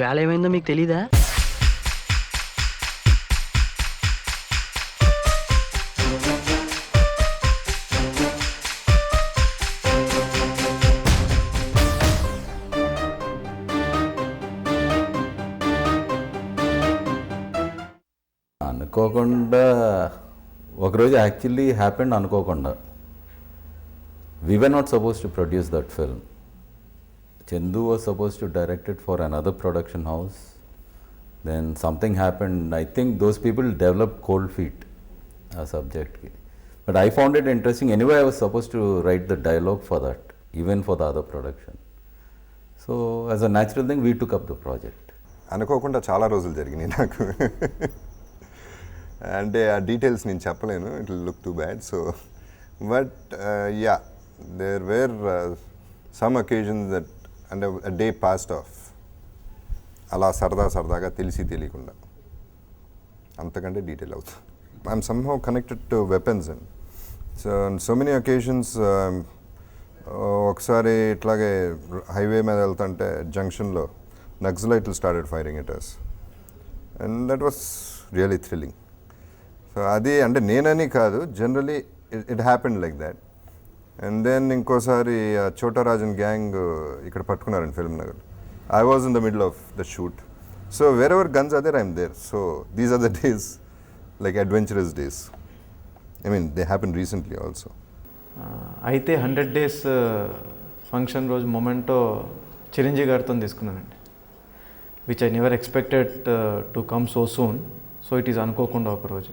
వేళ ఏమైందో మీకు తెలీదా? అనుకోకుండా ఒకరోజు యాక్చువల్లీ హ్యాపెండ్ అనుకోకుండా. We were not supposed to produce that film. Chandu was supposed to direct it for another production house. Then something happened. I think those people developed cold feet a subject ki. But I found it interesting. Anyway, I was supposed to write the dialogue for that, even for the other production. So as a natural thing, we took up the project. అనుకోకుండా చాలా రోజులు జరిగినాయి నాకు. అంటే ఆ details నేను చెప్పలేను, it will look too bad. So but ya, there were some occasions that అంటే అ డే పాస్డ్ ఆఫ్ అలా సరదాగా తెలియకుండా, అంతకంటే డీటెయిల్ అవుతుంది. I'm somehow connected to weapons and so many occasions. ఒకసారి ఇట్లాగే హైవే మీద వెళ్తుంటే జంక్షన్లో నక్సలైట్లు started firing at us, and that was really thrilling. So అది అంటే నేనని కాదు, generally it happened like that. And then ఇంకోసారి చోటారాజన్ గ్యాంగ్ ఇక్కడ పట్టుకున్నారండి film Nagar. I was in the middle of the shoot. So wherever guns are there, I'm there. So these are the days like adventurous days. I mean they happen recently also. అయితే 100 days function రోజు memento Chiranjeevi గారితో తీసుకున్నానండి, which I never expected to come so soon. So it is అనుకోకుండా ఒకరోజు.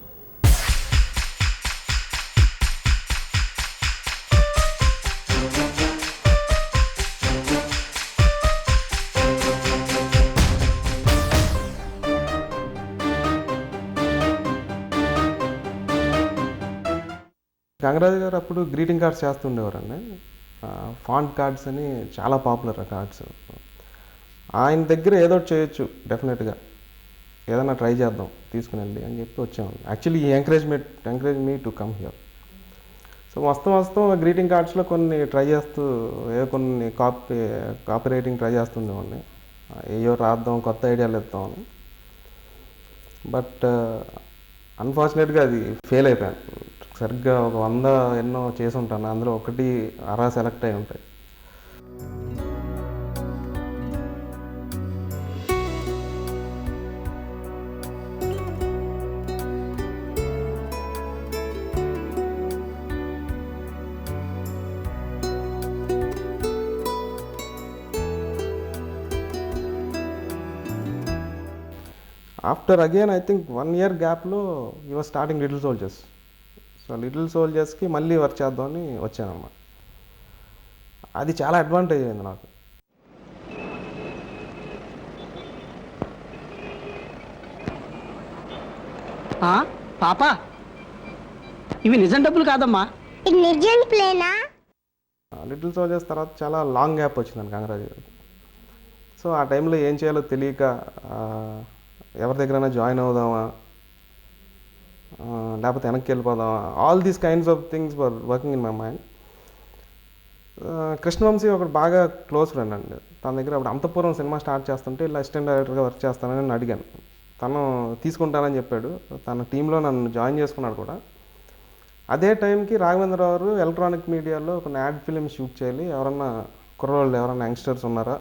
గంగరాజు గారు అప్పుడు greeting cards చేస్తుండేవారండి. Font cards అని చాలా పాపులర్ ఆ కార్డ్స్. ఆయన దగ్గర ఏదో ఒకటి చేయొచ్చు డెఫినెట్గా, ఏదైనా ట్రై చేద్దాం తీసుకుని వెళ్ళి అని చెప్పి వచ్చాము. యాక్చువల్లీ ఈ encourage me to come here. So వస్తాం గ్రీటింగ్ కార్డ్స్లో కొన్ని ట్రై చేస్తూ కొన్ని కాపీ రైటింగ్ ట్రై చేస్తుండేవాడిని. ఏయో రాద్దాం, కొత్త ఐడియాలు ఇద్దామని. బట్ అన్ఫార్చునేట్గా అది ఫెయిల్ అయిపోయాను. సరిగ్గా ఒక 100 ఎన్నో చేసి ఉంటాను, అందులో ఒకటి అరా సెలెక్ట్ అయి ఉంటాయి. After again I think 1 year గ్యాప్లో you was starting Little Soldiers. So little సోల్జర్స్కి మళ్ళీ వర్క్ చేద్దామని వచ్చానమ్మా. అది చాలా అడ్వాంటేజ్ అయింది నాకు. పాపా, ఇవి నిజం డబ్బులు కాదమ్మా. లిటిల్ సోల్జర్స్ తర్వాత చాలా లాంగ్ గ్యాప్ వచ్చిందండి గంగరాజు గారికి. సో ఆ టైంలో ఏం చేయాలో తెలియక ఎవరి దగ్గరైనా జాయిన్ అవుదామా, లేకపోతే వెనక్కి వెళ్ళిపోదామా, all these kinds of things were working in my mind. Krishna Vamsi ఒకటి బాగా క్లోజ్ ఫ్రెండ్ అండి. తన దగ్గర అప్పుడు అంతఃపురం సినిమా స్టార్ట్ చేస్తుంటే ఇలా అసిస్టెంట్ డైరెక్టర్గా వర్క్ చేస్తానని నేను అడిగాను. తను తీసుకుంటానని చెప్పాడు. తన టీంలో నన్ను జాయిన్ చేసుకున్నాడు కూడా. అదే టైంకి రాఘవేంద్రరావు గారు ఎలక్ట్రానిక్ మీడియాలో కొన్ని యాడ్ ఫిలిం షూట్ చేయాలి, ఎవరన్నా కుర్రోళ్ళు ఎవరన్నా యంగ్స్టర్స్ ఉన్నారా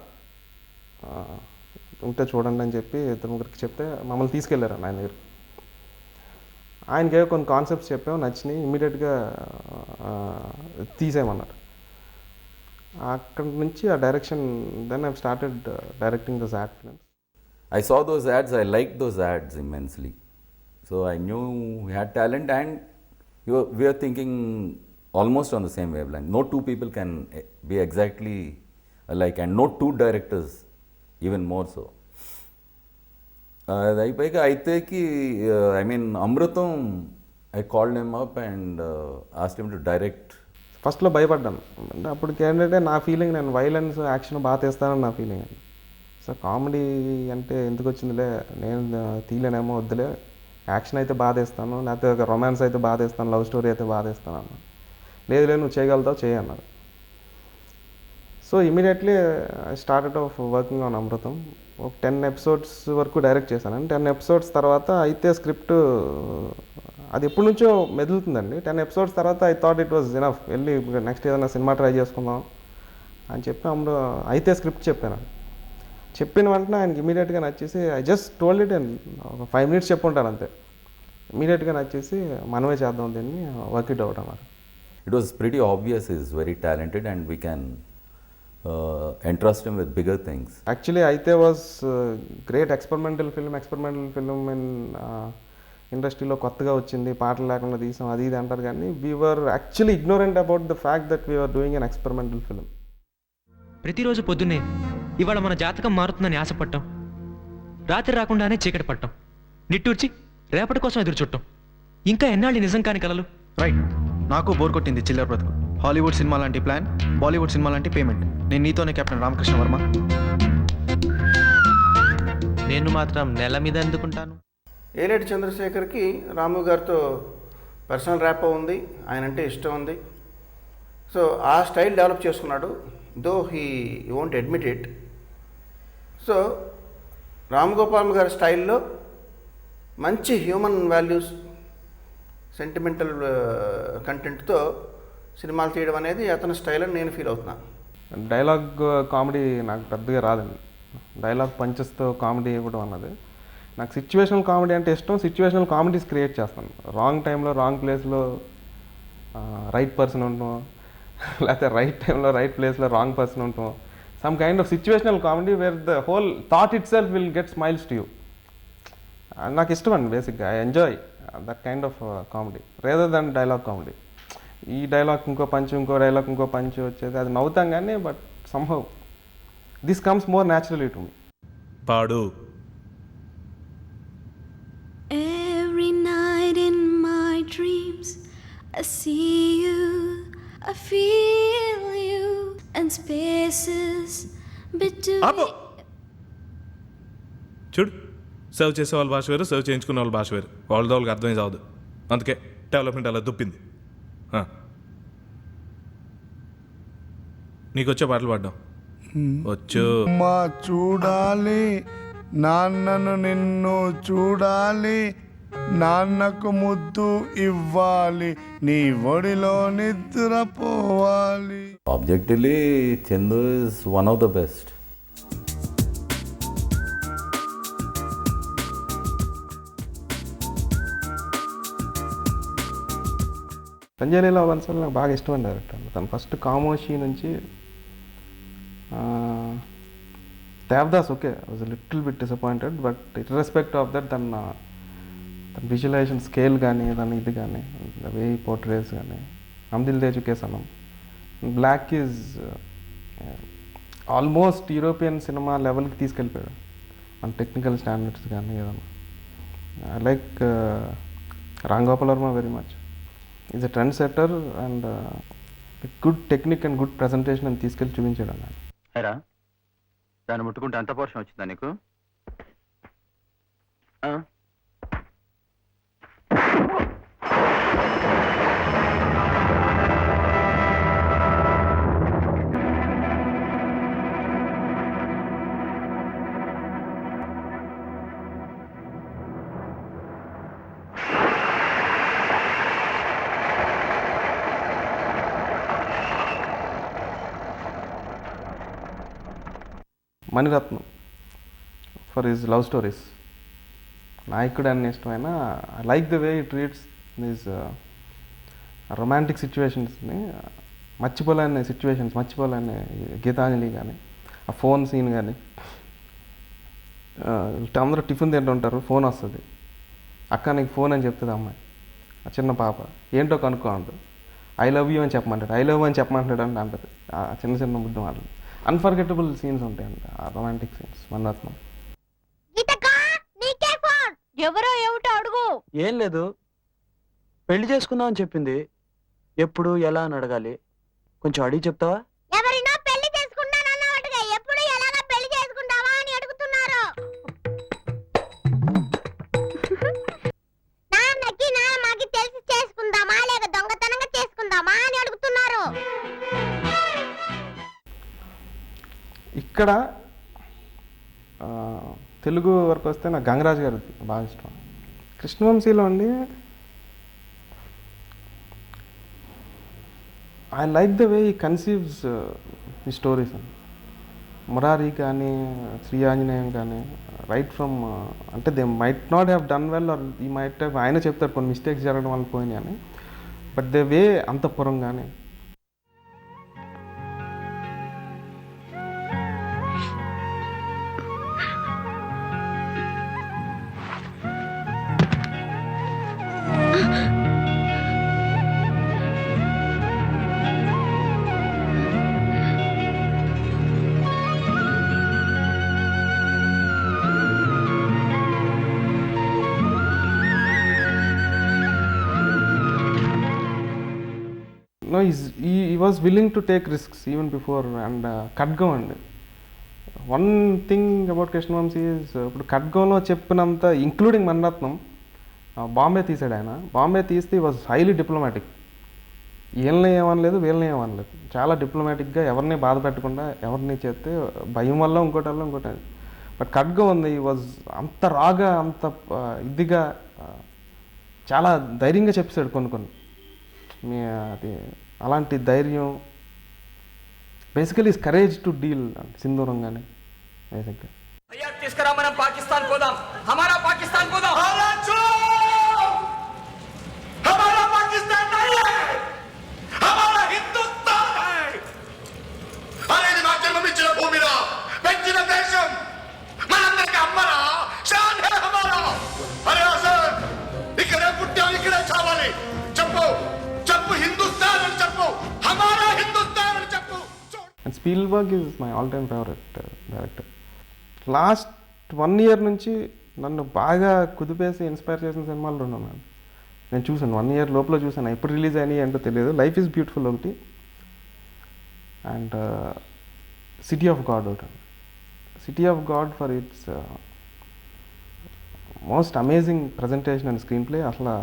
ఉంటే చూడండి అని చెప్పి 2-3 చెప్తే మమ్మల్ని తీసుకెళ్ళారండి ఆయన దగ్గర. ఆయనకే కొన్ని కాన్సెప్ట్స్ చెప్పాము, నచ్చినాయి, ఇమ్మీడియట్గా తీసేయమన్నారు. అక్కడి నుంచి ఆ direction, then I started directing those ad films. I saw those ads, I liked those ads immensely. So I knew he had talent, and we are thinking almost on the same wavelength. No two people can be exactly alike, and no two directors even more so. అది అయిపోయాక అయితేకి I mean Amrutham, I called him up and asked him to direct. ఫస్ట్లో భయపడ్డాను. అంటే అప్పటికి ఏంటంటే నా feeling, నేను వైలెన్స్ యాక్షన్ బాగా తీస్తానని నా ఫీలింగ్ అండి. సో కామెడీ అంటే ఎందుకు వచ్చిందిలే, నేను తీయలేనేమో, వద్దులే, యాక్షన్ అయితే బాగా తీస్తాను, లేకపోతే రొమాన్స్ అయితే బాగా తీస్తాను, లవ్ స్టోరీ అయితే బాగా తీస్తాను అన్న. లేదు నువ్వు చేయగలుగుతావు, చేయన్నారు. So immediately I started off working on Amrutham. ఒక 10 ఎపిసోడ్స్ వరకు డైరెక్ట్ చేశాను. 10 ఎపిసోడ్స్ తర్వాత అయితే స్క్రిప్ట్ అది ఎప్పటి నుంచో మెదులుతుందండి. 10 ఎపిసోడ్స్ తర్వాత I thought it was enough, వెళ్ళి నెక్స్ట్ ఏదైనా సినిమా ట్రై చేసుకుందాం అని చెప్పి అయితే స్క్రిప్ట్ చెప్పాను. చెప్పిన వెంటనే ఆయనకి ఇమీడియట్గా నచ్చేసి I just told it and ఒక 5 minutes చెప్పుంటాను అంతే. ఇమీడియట్గా నచ్చేసి మనమే చేద్దాం దీన్ని, వర్క్ ఇట్ అవుట్ అన్నారు. It was pretty obvious he's very talented and we can entrust him with bigger things. Actually అయితే was great experimental film in ఇండస్ట్రీలో కొత్తగా వచ్చింది, పాటలు లేకుండా తీసాం అది ఇది అంటారు, కానీ we are actually ignorant about the fact that we are doing an experimental film. ప్రతిరోజు పొద్దున్నే ఇవాళ మన జాతకం మారుతుందని ఆశపడటం, రాత్రి రాకుండానే చీకటి పట్టం, నిట్టూర్చి రేపటి కోసం ఎదురు చుట్టం, ఇంకా ఎన్నాళ్ళు నిజం కాని కలలు. రైట్, నాకు బోర్ కొట్టింది చిల్లర బ్రతుకు. హాలీవుడ్ సినిమా లాంటి ప్లాన్, బాలీవుడ్ సినిమా లాంటి పేమెంట్. నేను నీతోనే కెప్టెన్ రామకృష్ణ వర్మ. నేను మాత్రం నెల మీద ఎందుకుంటాను. ఏలేటి చంద్రశేఖర్కి రాము గారితో పర్సనల్ ర్యాప్ ఉంది, ఆయన అంటే ఇష్టం ఉంది. సో ఆ స్టైల్ డెవలప్ చేసుకున్నాడు, though he won't admit it. So Ram Gopal గారి స్టైల్లో మంచి హ్యూమన్ వాల్యూస్, సెంటిమెంటల్ కంటెంట్తో సినిమాలు తీయడం అనేది అతని స్టైల్ అని నేను ఫీల్ అవుతున్నాను. డైలాగ్ కామెడీ నాకు పెద్దగా రాదండి. డైలాగ్ పంచెస్తో కామెడీ ఇవ్వడం అన్నది నాకు సిచ్యువేషనల్ కామెడీ అంటే ఇష్టం. సిచ్యువేషనల్ కామెడీస్ క్రియేట్ చేస్తాను. రాంగ్ టైంలో రాంగ్ ప్లేస్లో రైట్ పర్సన్ ఉంటాం, లేకపోతే రైట్ టైంలో రైట్ ప్లేస్లో రాంగ్ పర్సన్ ఉంటాం. Some kind of situational comedy wear the whole thought it self will get smiles to you. నాకు ఇష్టం అండి బేసిక్గా. I enjoy that kind of comedy rather than dialogue comedy. ఈ డైలాగ్ ఇంకో punch, ఇంకో dialogue ఇంకో punch వచ్చేది, అది నవ్వుతాం కానీ but somehow this comes more naturally to me. పాడు. Every night in my dreams I see you, I feel you, and spaces between. చూడు, serve చేసే వాళ్ళ భాష వేరు, సర్వ్ చేయించుకునే వాళ్ళ భాష వేరు. వాళ్ళకి అర్థమే చావదు. అందుకే డెవలప్మెంట్ అలా దుప్పింది. నీకు వచ్చే పాటలు పాడడం వచ్చు. మా చూడాలి నాన్నను, నిన్ను చూడాలి, నాన్నకు ముద్దు ఇవ్వాలి, నీ ఒడిలో నిద్రపోవాలి. Objectively, Chandu is one of the best. Sanjay లీలా బన్సాల్ నాకు బాగా ఇష్టమైన డైరెక్టర్. తను ఫస్ట్ కామోషి నుంచి Devdas okay was little bit disappointed, but irrespective of that తన విజువలైజేషన్ స్కేల్ కానీ, దాని ఇది కానీ, వే పోర్ట్రేస్ కానీ, Hum Dil De Chuke Sanam, Black is almost European cinema లెవెల్కి తీసుకెళ్ళిపోయాడు మన టెక్నికల్ స్టాండర్డ్స్ కానీ ఏదన్నా. I like Ram Gopal Varma very much. Is a trend setter and good technique and good presentation అని తీసుకెళ్ళి చూపించాడు అన్న. హేరా, దాన్ని ముట్టుకుంటే అంత పోర్షన్ వచ్చిందా నీకు? Mani Ratnam for his love stories. Nayakudu అని ఇష్టమైన ఐ లైక్ ద వే ఈ ట్రీట్స్ దిస్ రొమాంటిక్ సిచ్యువేషన్స్ని, మర్చిపోలేని సిచ్యువేషన్స్, మర్చిపోలేని గీతాంజలి కానీ, ఆ ఫోన్ సీన్ కానీ, అందరూ టిఫిన్ తింటుంటారు, ఫోన్ వస్తుంది, అక్క నీకు ఫోన్ అని చెప్తుంది అమ్మాయి, ఆ చిన్న పాప ఏంటో కనుక్కో అంటారు, ఐ లవ్ యూ అని చెప్పమంటాడు, ఐ లవ్ అని చెప్పమంటాడు అంటే అంటారు. ఆ చిన్న చిన్న బుద్ధి మాటలు, అన్ఫర్గెటబుల్ సీన్స్ ఉంటాయండి ఆ రొమాంటిక్ సీన్స్. మణిరత్నం. ఎవరో ఏమిటో అడుగు. ఏం లేదు, పెళ్లి చేసుకుందాం అని చెప్పింది, ఎప్పుడు ఎలా అని అడగాలి, కొంచెం అడిగి చెప్తావా? ఎవరినో పెళ్లి చేసుకుంటానన్నట్టుగా ఎప్పుడు ఎలాగా పెళ్లి చేసుకుంటావా అని అడుగుతున్నారు. నాన్నకి నాన్నకి తెలిసి చేసుకుందామా లేక దొంగతనంగా చేసుకుందామా అని అడుగుతున్నారు. ఇక్కడ తెలుగు వరకు వస్తే నాకు గంగరాజ్ గారు బాగా ఇష్టం. కృష్ణవంశీలో అండి ఐ లైక్ ద వే ఈ కన్సీవ్స్ ది స్టోరీస్ అండి. మురారి కానీ శ్రీ ఆంజనేయం కానీ రైట్ ఫ్రమ్ అంటే they might not have done well or he might have, ఆయన చెప్తారు కొన్ని మిస్టేక్స్ జరగడం వల్ల పోయినాయి అని, బట్ దే వే అంతఃపురం కానీ no he was willing to take risks even before. And ఖడ్గం అండి, one thing about Krishna Vamsi is ఇప్పుడు ఖడ్గంలో చెప్పినంత ఇంక్లూడింగ్ మణిరత్నం బాంబే తీసాడు ఆయన. బాంబే తీస్తే వాజ్ హైలీ డిప్లొమాటిక్, వీళ్ళని ఏమనలేదు వీళ్ళని ఏమనలేదు, చాలా డిప్లొమాటిక్గా ఎవరిని బాధ పెట్టకుండా ఎవరిని చేస్తే భయం వల్ల ఇంకోటి వల్ల ఇంకోటి. బట్ ఖడ్గం ఉంది వాజ్ అంత రాగా అంత ఇదిగా చాలా ధైర్యంగా చెప్పేశాడు కొన్ని మీ అది అలాంటి ధైర్యం basically is courage to deal సింధూరం కానీ బేసిక్గా. తీసుకురా మనం పాకిస్తాన్ పోదాం, హమారా పాకిస్తాన్ పోదాం. హమారా పాకిస్తాన్ नहीं है, हमारा हिंदुस्तान है. అనేది నా జన్మమిచ్చిన భూమిరా, పెంచిన దేశం, మనందరికీ అమ్మరా, షాన్ హే హమారా. అరే హసన్, ఇక్కడే పుట్టాం ఇక్కడే చావాలి. చెప్పు చెప్పు హిందుస్థాన్ అని చెప్పు, హమారా హిందుస్థాన్ అని చెప్పు. And Spielberg is my all time favourite director. Last 1 year నుంచి నన్ను బాగా కుదిపేసి ఇన్స్పైర్ చేసిన సినిమాలు 2 ఉన్నాయి. నేను చూసాను 1 year లోపల చూసాను, ఎప్పుడు రిలీజ్ అయినాయి ఏంటో తెలియదు. లైఫ్ ఈజ్ బ్యూటిఫుల్ ఒకటి, అండ్ సిటీ ఆఫ్ గాడ్ ఒకటి. City of God for it's most amazing presentation and screen play. అసలు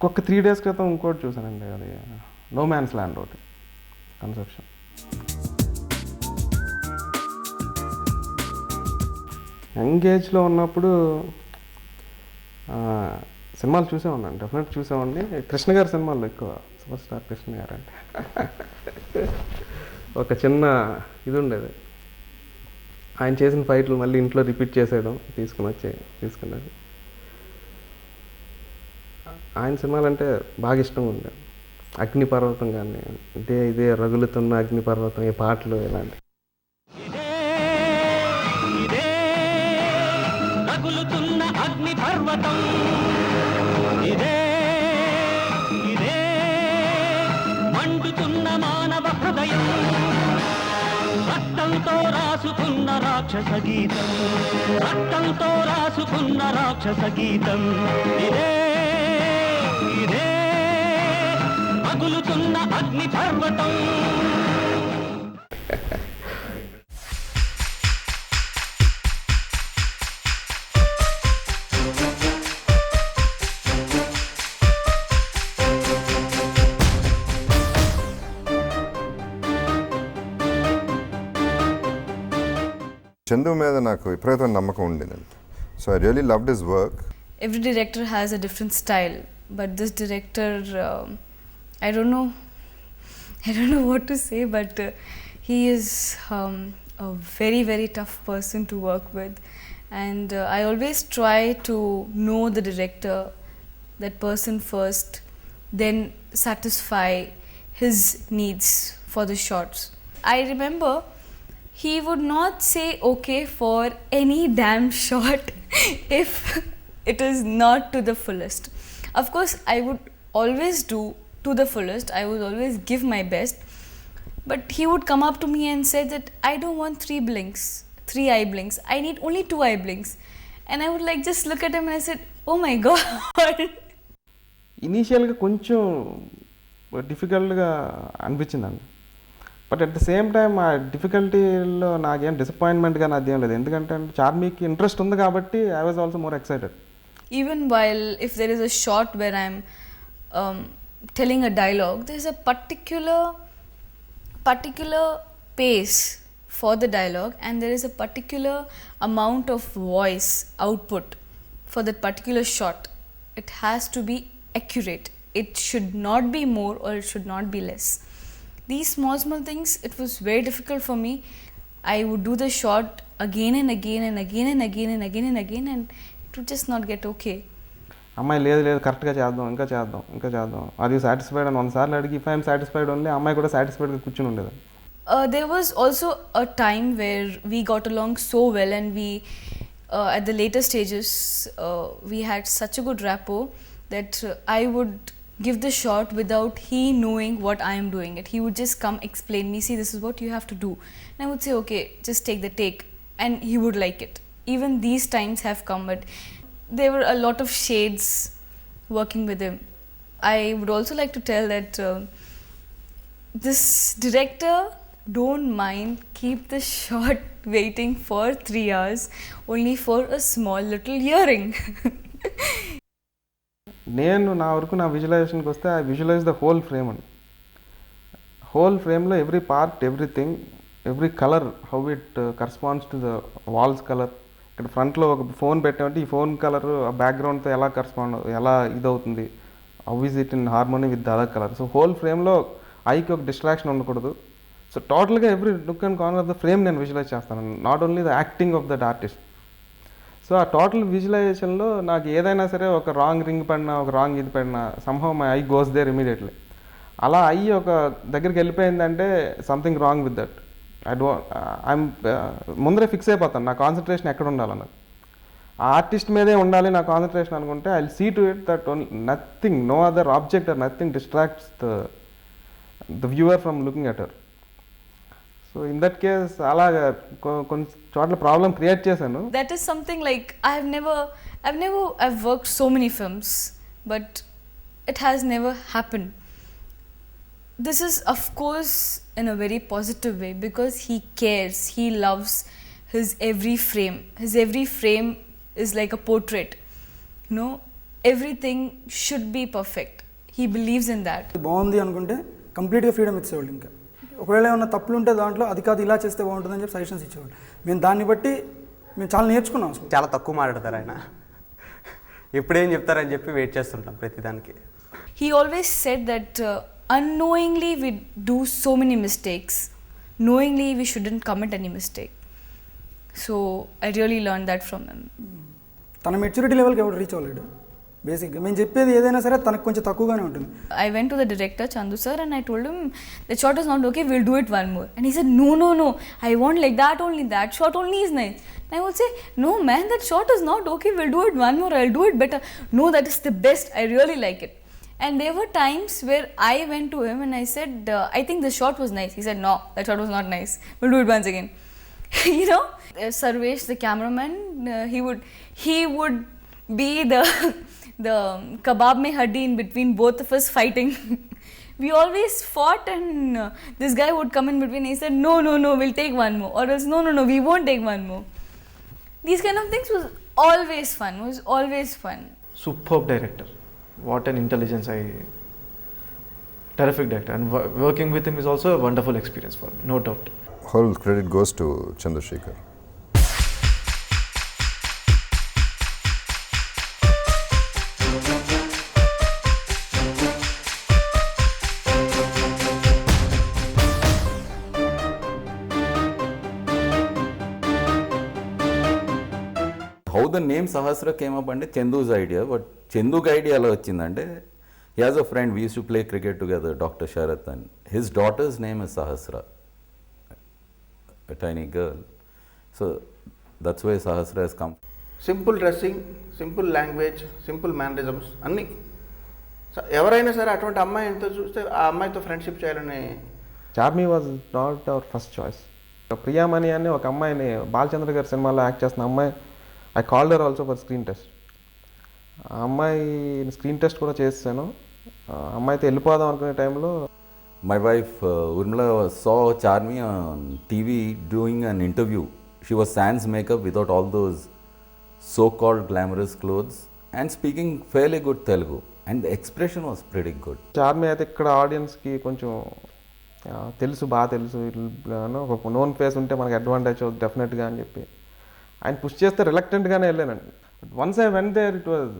ఒక్క 3 days క్రితం ఇంకోటి చూసానండి, అది నో మ్యాన్స్ ల్యాండ్ ఒకటి కన్సెప్షన్. యంగ్ ఏజ్లో ఉన్నప్పుడు సినిమాలు చూసేవాడిని, డెఫినెట్ చూసేవాడిని. కృష్ణ గారి సినిమాల్లో ఎక్కువ, సూపర్ స్టార్ కృష్ణ గారు అంటే ఒక చిన్న ఇది ఉండేది, ఆయన చేసిన ఫైట్లు మళ్ళీ ఇంట్లో రిపీట్ చేసేయడం, తీసుకున్నది. ఆయన సినిమాలు అంటే బాగా ఇష్టంగా ఉండేది. అగ్నిపర్వతం కానీ ఇదే రగులుతున్న అగ్నిపర్వతం, ఈ పాటలు ఇలాంటి రగులుతున్న అగ్ని పర్వతం, ఇదే మండుతున్న మానవ హృదయం, రక్తంతో రాసుకున్న రాక్షస గీతం, రక్తంతో రాసుకున్న రాక్షస గీతం, ఇదే రగులుతున్న అగ్ని పర్వతం. చందు మీద నాకు విపరీతమైన నమ్మకం ఉండేదండి. So I really loved his work. Every director has a different style, but this director, I don't know what to say, but he is a very, very tough person to work with, and I always try to know the director, that person first, then satisfy his needs for the shots. I remember he would not say okay for any damn shot if it is not to the fullest. Of course, I would always do to the fullest. I would always give my best. But he would come up to me and say that I don't want 3 eye blinks. I need only 2 eye blinks. And I would like just look at him and I said, oh my God. ఇనీషియల్గా కొంచెం డిఫికల్ట్గా అనిపించిందండి. But at the same time ఆ డిఫికల్టీలో నాకేం disappointment కానీ అదేం లేదు, ఎందుకంటే చార్మీకి interest ఉంది కాబట్టి I was also more excited. Even while if there is a shot where I'm telling a dialogue, there's a particular pace for the dialogue and there is a particular amount of voice output for that particular shot. It has to be accurate. It should not be more or it should not be less. These small things, it was very difficult for me. I would do the shot again and again and again and again and again and again and it would just not get okay. అమ్మాయి లేదు లేదు కరెక్ట్గా చేద్దాం ఇంకా చేద్దాం ఇంకా చేద్దాం అది సాటిస్ఫైడ్ అని 1 సార్లు అడిగి ఇఫ్ ఐఎమ్ సాటిస్ఫైడ్ ఓన్లీ అమ్మాయి కూడా సాటిస్ఫైడ్గా కూర్చుని ఉండేది. There was also a time where we got along so well and we at the later stages we had such a good rapport that I would give the shot without he knowing what I am doing it. He would just come explain me, see this is what you have to do, and I would say okay, just take the take, and he would like it. Even these times have come, but there were a lot of shades working with him. I would also like to tell that this director don't mind keep the shot waiting for 3 hours only for a small little earring. నేను నా వరకు నా విజువలైజేషన్కి వస్తే I visualize the whole frame అండి. Whole ఫ్రేమ్లో every part everything every colour how it corresponds to the wall's colour. ఇక్కడ ఫ్రంట్లో ఒక ఫోన్ పెట్టామంటే ఈ ఫోన్ కలర్ ఆ బ్యాక్గ్రౌండ్తో ఎలా కరస్పాండ్ ఎలా ఇదవుతుంది, how is it in harmony with the other colour. So whole ఫ్రేమ్లో ఐకి ఒక డిస్ట్రాక్షన్ ఉండకూడదు. సో టోటల్గా every look and corner of the frame నేను విజువలైజ్ చేస్తాను, not only the acting of that artist. So ఆ టోటల్ విజువలైజేషన్లో నాకు ఏదైనా సరే ఒక రాంగ్ రింగ్ పడినా ఒక రాంగ్ ఇది పడినా somehow my eye goes there immediately. అలా ఐ ఒక దగ్గరికి వెళ్ళిపోయిందంటే something wrong with that. I'm ముందరే ఫిక్స్ అయిపోతాను నా కాన్సన్ట్రేషన్ ఎక్కడ ఉండాలన్నది. ఆ ఆర్టిస్ట్ మీదే ఉండాలి నా కాన్సన్ట్రేషన్ అనుకుంటే I see to it that nothing, no other object or nothing distracts the viewer from looking at her. So in that case అలాగా కొన్ని చోట్ల ప్రాబ్లం క్రియేట్ చేశాను. That is something like I've worked so many films but it has never happened. This is of course in a very positive way because he cares, he loves his every frame. His every frame is like a portrait, you know, everything should be perfect. He believes in that. బాగుంది అనుకుంటే కంప్లీట్గా freedom ఇచ్చేవాళ్ళు. ఇంకా ఒకవేళ ఏమైనా తప్పులు ఉంటే దాంట్లో అది కాదు ఇలా చేస్తే బాగుంటుందని చెప్పి సజెషన్స్ ఇచ్చేవాళ్ళు. మేము దాన్ని బట్టి మేము చాలా నేర్చుకున్నాం. చాలా తక్కువ మాట్లాడతారు ఆయన, ఎప్పుడేం చెప్తారని చెప్పి వెయిట్ చేస్తుంటాం ప్రతిదానికి. He always said that unknowingly we do so many mistakes, knowingly we shouldn't commit any mistake. So I really learned that from him. తన మెచ్యూరిటీ లెవెల్కి ఎవరు రీచ్ అవ్వలేడు. బేసిక్గా మేము చెప్పేది ఏదైనా సరే తనకు కొంచెం తక్కువగానే ఉంటుంది. I went to the director Chandu sir and I told him the shot is not okay, we'll do it one more. And he said no, I want like that only, that shot only is nice. And I would say no man, that shot is not okay, we'll do it one more, I'll do it better. No, that is the best, I really like it. And there were times where I went to him and I said I think the shot was nice. He said no, that shot was not nice, we'll do it once again. You know, Sarvesh the cameraman, he would be the kebab mein haddi in between both of us fighting. We always fought and this guy would come in between. He said no, we'll take one more, or else no, we won't take one more. These kind of things was always fun. Superb director. What an intelligence. Terrific director, and working with him is also a wonderful experience for me, no doubt. Whole credit goes to Chandrasekhar. How the name Sahasra came up అంటే Chandu's idea. But చందూకి idea ఎలా వచ్చిందంటే he has a friend, we used to play cricket together, doctor Sharath, and his daughter's name is Sahasra, a tiny girl. So that's why Sahasra has come. Simple dressing, simple language, simple mannerisms అన్నీ. ఎవరైనా సరే అటువంటి అమ్మాయితో చూస్తే ఆ అమ్మాయితో friendship చేయాలని. Charmi was not our first choice. Priyamani అని ఒక అమ్మాయిని బాలచంద్ర గారి సినిమాలో యాక్ట్ చేస్తున్న అమ్మాయి, I called her also for screen test. ఆ అమ్మాయి స్క్రీన్ టెస్ట్ కూడా చేస్తాను. అమ్మాయితో వెళ్ళిపోదాం అనుకునే టైంలో My wife Urmila saw Charmi on TV doing an interview. She was sans makeup without all those so-called glamorous clothes and speaking fairly good Telugu, and the expression was pretty good. Charmi అయితే ఇక్కడ ఆడియన్స్కి కొంచెం తెలుసు, బాగా తెలుసు, ఒక known face ఉంటే మనకి అడ్వాంటేజ్ అవుతుంది డెఫినెట్గా అని చెప్పి ఆయన పుష్ చేస్తే రిలక్టెంట్గానే వెళ్ళానండి. But once I went there it was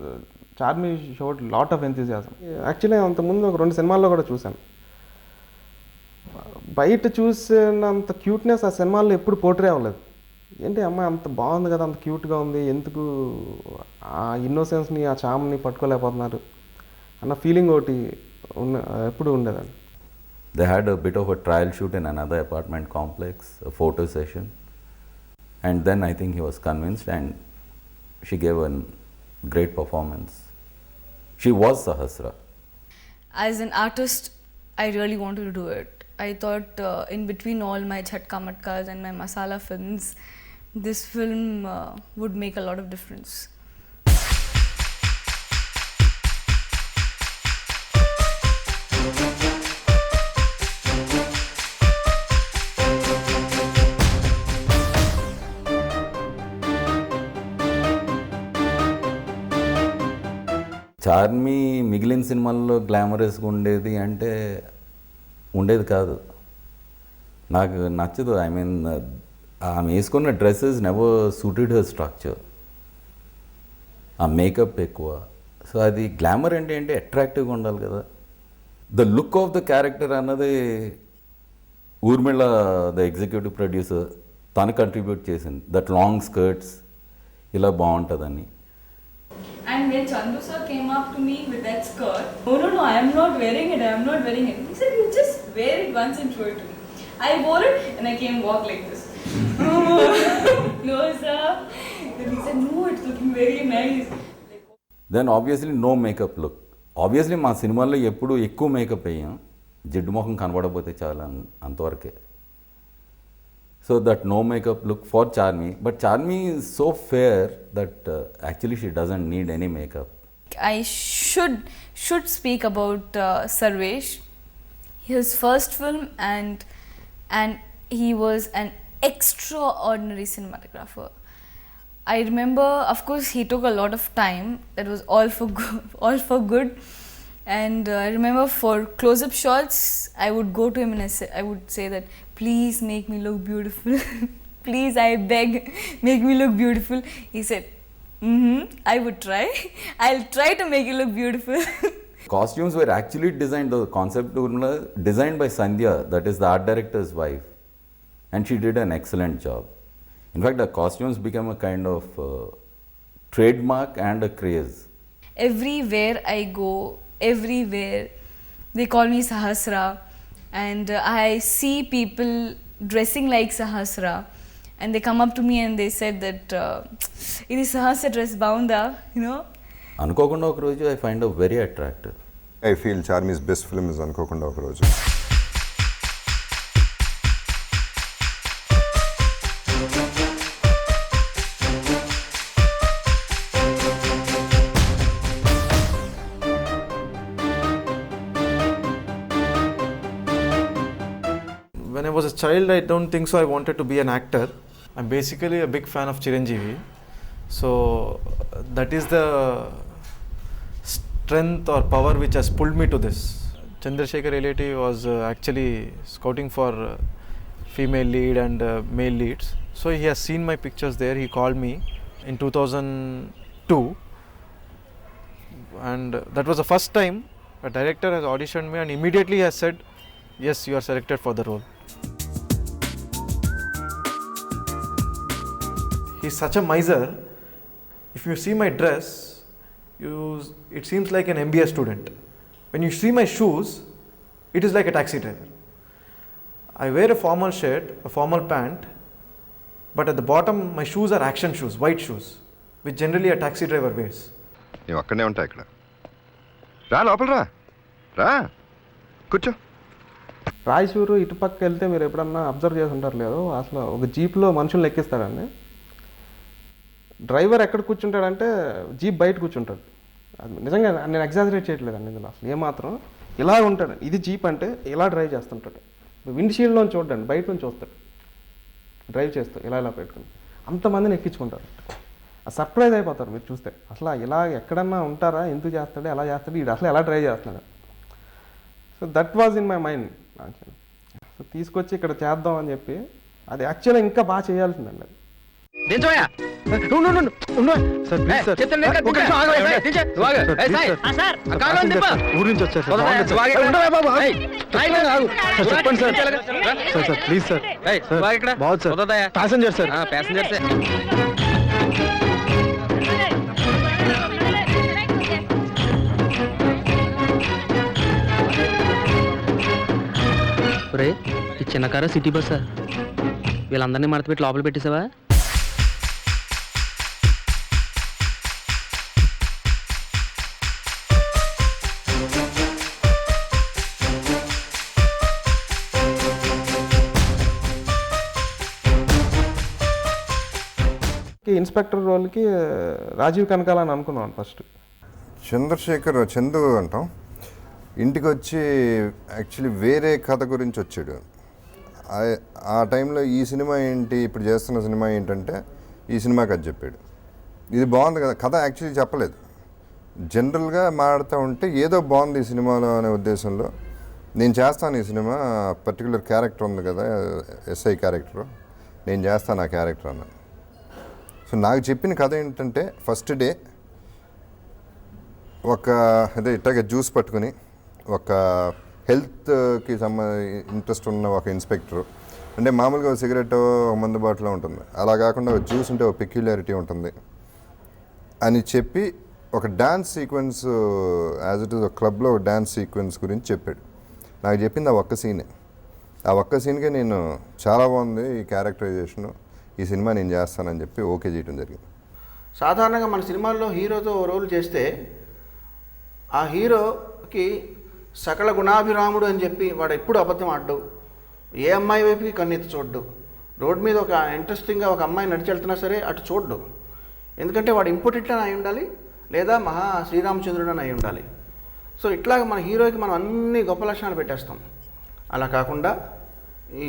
Charmme showed lot of enthusiasm. Actually అంతకుముందు ఒక 2 సినిమాల్లో కూడా చూశాను. బయట చూసినంత క్యూట్నెస్ ఆ సినిమాల్లో ఎప్పుడు పోర్ట్రే అవ్వలేదు. ఏంటి అమ్మాయి అంత బాగుంది కదా, అంత క్యూట్గా ఉంది, ఎందుకు ఆ ఇన్నోసెన్స్ని ఆ చామ్ని పట్టుకోలేకపోతున్నారు అన్న ఫీలింగ్ ఒకటి ఎప్పుడు ఉండేదండి. They had a bit of a trial shoot in another apartment complex, a photo session. And then I think he was convinced and she gave a great performance. She was Sahasra. As an artist, I really wanted to do it. I thought in between all my Jhatka Matkas and my Masala films, this film would make a lot of difference. Charmme మిగిలిన సినిమాల్లో గ్లామరస్గా ఉండేది అంటే ఉండేది కాదు. నాకు నచ్చదు. I mean ఆమె వేసుకున్న dresses never suited her structure. ఆ మేకప్ ఎక్కువ. సో అది గ్లామర్ అంటే అట్రాక్టివ్గా ఉండాలి కదా. The look of the character అన్నది ఊర్మిళ ద ఎగ్జిక్యూటివ్ ప్రొడ్యూసర్ తను కంట్రిబ్యూట్ చేసింది. దట్ లాంగ్ స్కర్ట్స్ ఇలా బాగుంటుందని. And when Chandu sir came up to me with that skirt, no, I am not wearing it, He said, you just wear it once and show it to me. I wore it and I came walk like this. No sir. Then he said, no, it's looking very nice. Then obviously no makeup look. Obviously మా సినిమాల్లో ఎప్పుడు ఎక్కువ makeup వేయం, జిడ్డు మొహం కనబడకపోతే చాలా అంతవరకే. So that no makeup look for Charmme. But Charmme is so fair that actually she doesn't need any makeup. I should speak about Sarvesh, his first film, and he was an extraordinary cinematographer. I remember, of course, he took a lot of time. That was all for good. And I remember for close-up shots, I would go to him and I would say that, please make me look beautiful. Please, I beg, make me look beautiful. He said, I would try. I'll try to make you look beautiful. Costumes were actually designed, the concept was designed by Sandhya, that is the art director's wife. And she did an excellent job. In fact, the costumes became a kind of trademark and a craze. Everywhere I go, they call me Sahasra, and I see people dressing like Sahasra, and they come up to me and they said that it is Sahasra dress bounda, అనుకోకుండా ఒక రోజు I find her very attractive. I feel Charmy's best film is అనుకోకుండా ఒక రోజు. When I was a child, I don't think so I wanted to be an actor. I'm basically a big fan of Chiranjeevi. So that is the strength or power which has pulled me to this. Chandrasekhar Eleti was actually scouting for female lead and male leads. So he has seen my pictures there. He called me in 2002. And that was the first time a director has auditioned me and immediately has said, yes, you are selected for the role. He's such a miser. If you see my dress, it seems like an MBA student. When you see my shoes, it is like a taxi driver. I wear a formal shirt, a formal pant, but at the bottom my shoes are action shoes, white shoes, which generally a taxi driver wears. నేను అక్కడనే ఉంటా ఇక్కడ. రా లోపల రా కూర్చో. రాయచూరు ఇటుపక్క వెళ్తే మీరు ఎప్పుడన్నా అబ్జర్వ్ చేసి ఉంటారు లేదు, అసలు ఒక జీప్లో మనుషులు ఎక్కిస్తాడండి. డ్రైవర్ ఎక్కడ కూర్చుంటాడంటే జీప్ బయట కూర్చుంటాడు. అది నిజంగా నేను ఎగ్జాజరేట్ చేయట్లేదండి ఇందులో, అసలు ఏమాత్రం ఇలా ఉంటాడు. ఇది జీప్ అంటే ఇలా డ్రైవ్ చేస్తుంటాడు. విండ్ షీల్డ్లో చూడండి, బయట నుంచి వస్తాడు డ్రైవ్ చేస్తూ ఇలా పెట్టుకుని అంతమందిని ఎక్కించుకుంటారు. సర్ప్రైజ్ అయిపోతారు మీరు చూస్తే, అసలు ఇలా ఎక్కడన్నా ఉంటారా, ఎందుకు చేస్తాడు, ఎలా చేస్తాడు, ఇది అసలు ఎలా డ్రైవ్ చేస్తున్నాడు. So that was in my mind. So తీసుకొచ్చి ఇక్కడ చేద్దాం అని చెప్పి అది యాక్చువల్గా ఇంకా బాగా చేయాల్సిందండి అది. ఊరి నుంచి వచ్చారు చెప్పండి సార్ ప్లీజ్ సార్ బాగుంది సార్ ప్యాసింజర్ సార్ రే ఈ చిన్న కారు సిటీ బస్సా వీళ్ళందరినీ మడత పెట్టి లోపల పెట్టేసావా? ఇన్స్పెక్టర్ రోల్కి రాజీవ్ కనకాల అని అనుకున్నాను ఫస్ట్. చందు అంటాం. ఇంటికి వచ్చి యాక్చువల్లీ వేరే కథ గురించి వచ్చాడు. ఆ టైంలో ఈ సినిమా ఏంటి, ఇప్పుడు చేస్తున్న సినిమా ఏంటంటే ఈ సినిమా కథ చెప్పాడు. ఇది బాగుంది కదా, కథ యాక్చువల్లీ చెప్పలేదు, జనరల్గా మాడుతూ ఉంటే ఏదో బాగుంది ఈ సినిమాలో అనే ఉద్దేశంలో నేను చేస్తాను ఈ సినిమా, పర్టికులర్ క్యారెక్టర్ ఉంది కదా ఎస్ఐ క్యారెక్టర్, నేను చేస్తాను ఆ క్యారెక్టర్ అన్నాను. సో నాకు చెప్పిన కథ ఏంటంటే ఫస్ట్ డే అదే ఇట్లాగే జ్యూస్ పట్టుకుని ఒక హెల్త్కి ఇంట్రెస్ట్ ఉన్న ఒక ఇన్స్పెక్టరు, అంటే మామూలుగా సిగరెట్ మందు బాటిలో ఉంటుంది, అలా కాకుండా ఒక జ్యూస్ ఉంటే ఒక పెక్యులారిటీ ఉంటుంది అని చెప్పి ఒక dance sequence as it is ఒక క్లబ్లో ఒక డ్యాన్స్ సీక్వెన్స్ గురించి చెప్పాడు. నాకు చెప్పింది ఆ ఒక్క సీనే. ఆ ఒక్క సీన్కే నేను చాలా బాగుంది ఈ క్యారెక్టరైజేషను, ఈ సినిమా నేను చేస్తానని చెప్పి ఓకే చేయడం జరిగింది. సాధారణంగా మన సినిమాల్లో హీరోతో రోల్ చేస్తే ఆ హీరోకి సకల గుణాభిరాముడు అని చెప్పి వాడు ఎప్పుడు అబద్ధం ఆడ్డు, ఏ అమ్మాయి వైపుకి కన్నెత్తి చూడ్డు, రోడ్ మీద ఒక ఇంట్రెస్టింగ్గా ఒక అమ్మాయి నడిచి వెళ్తున్నా సరే అటు చూడ్డు, ఎందుకంటే వాడు ఇంపార్టెంట్ అని అయి ఉండాలి లేదా మహా శ్రీరామచంద్రుడు అని అయి ఉండాలి. సో ఇట్లాగ మన హీరోకి మనం అన్ని గొప్ప లక్షణాలు పెట్టేస్తాం. అలా కాకుండా ఈ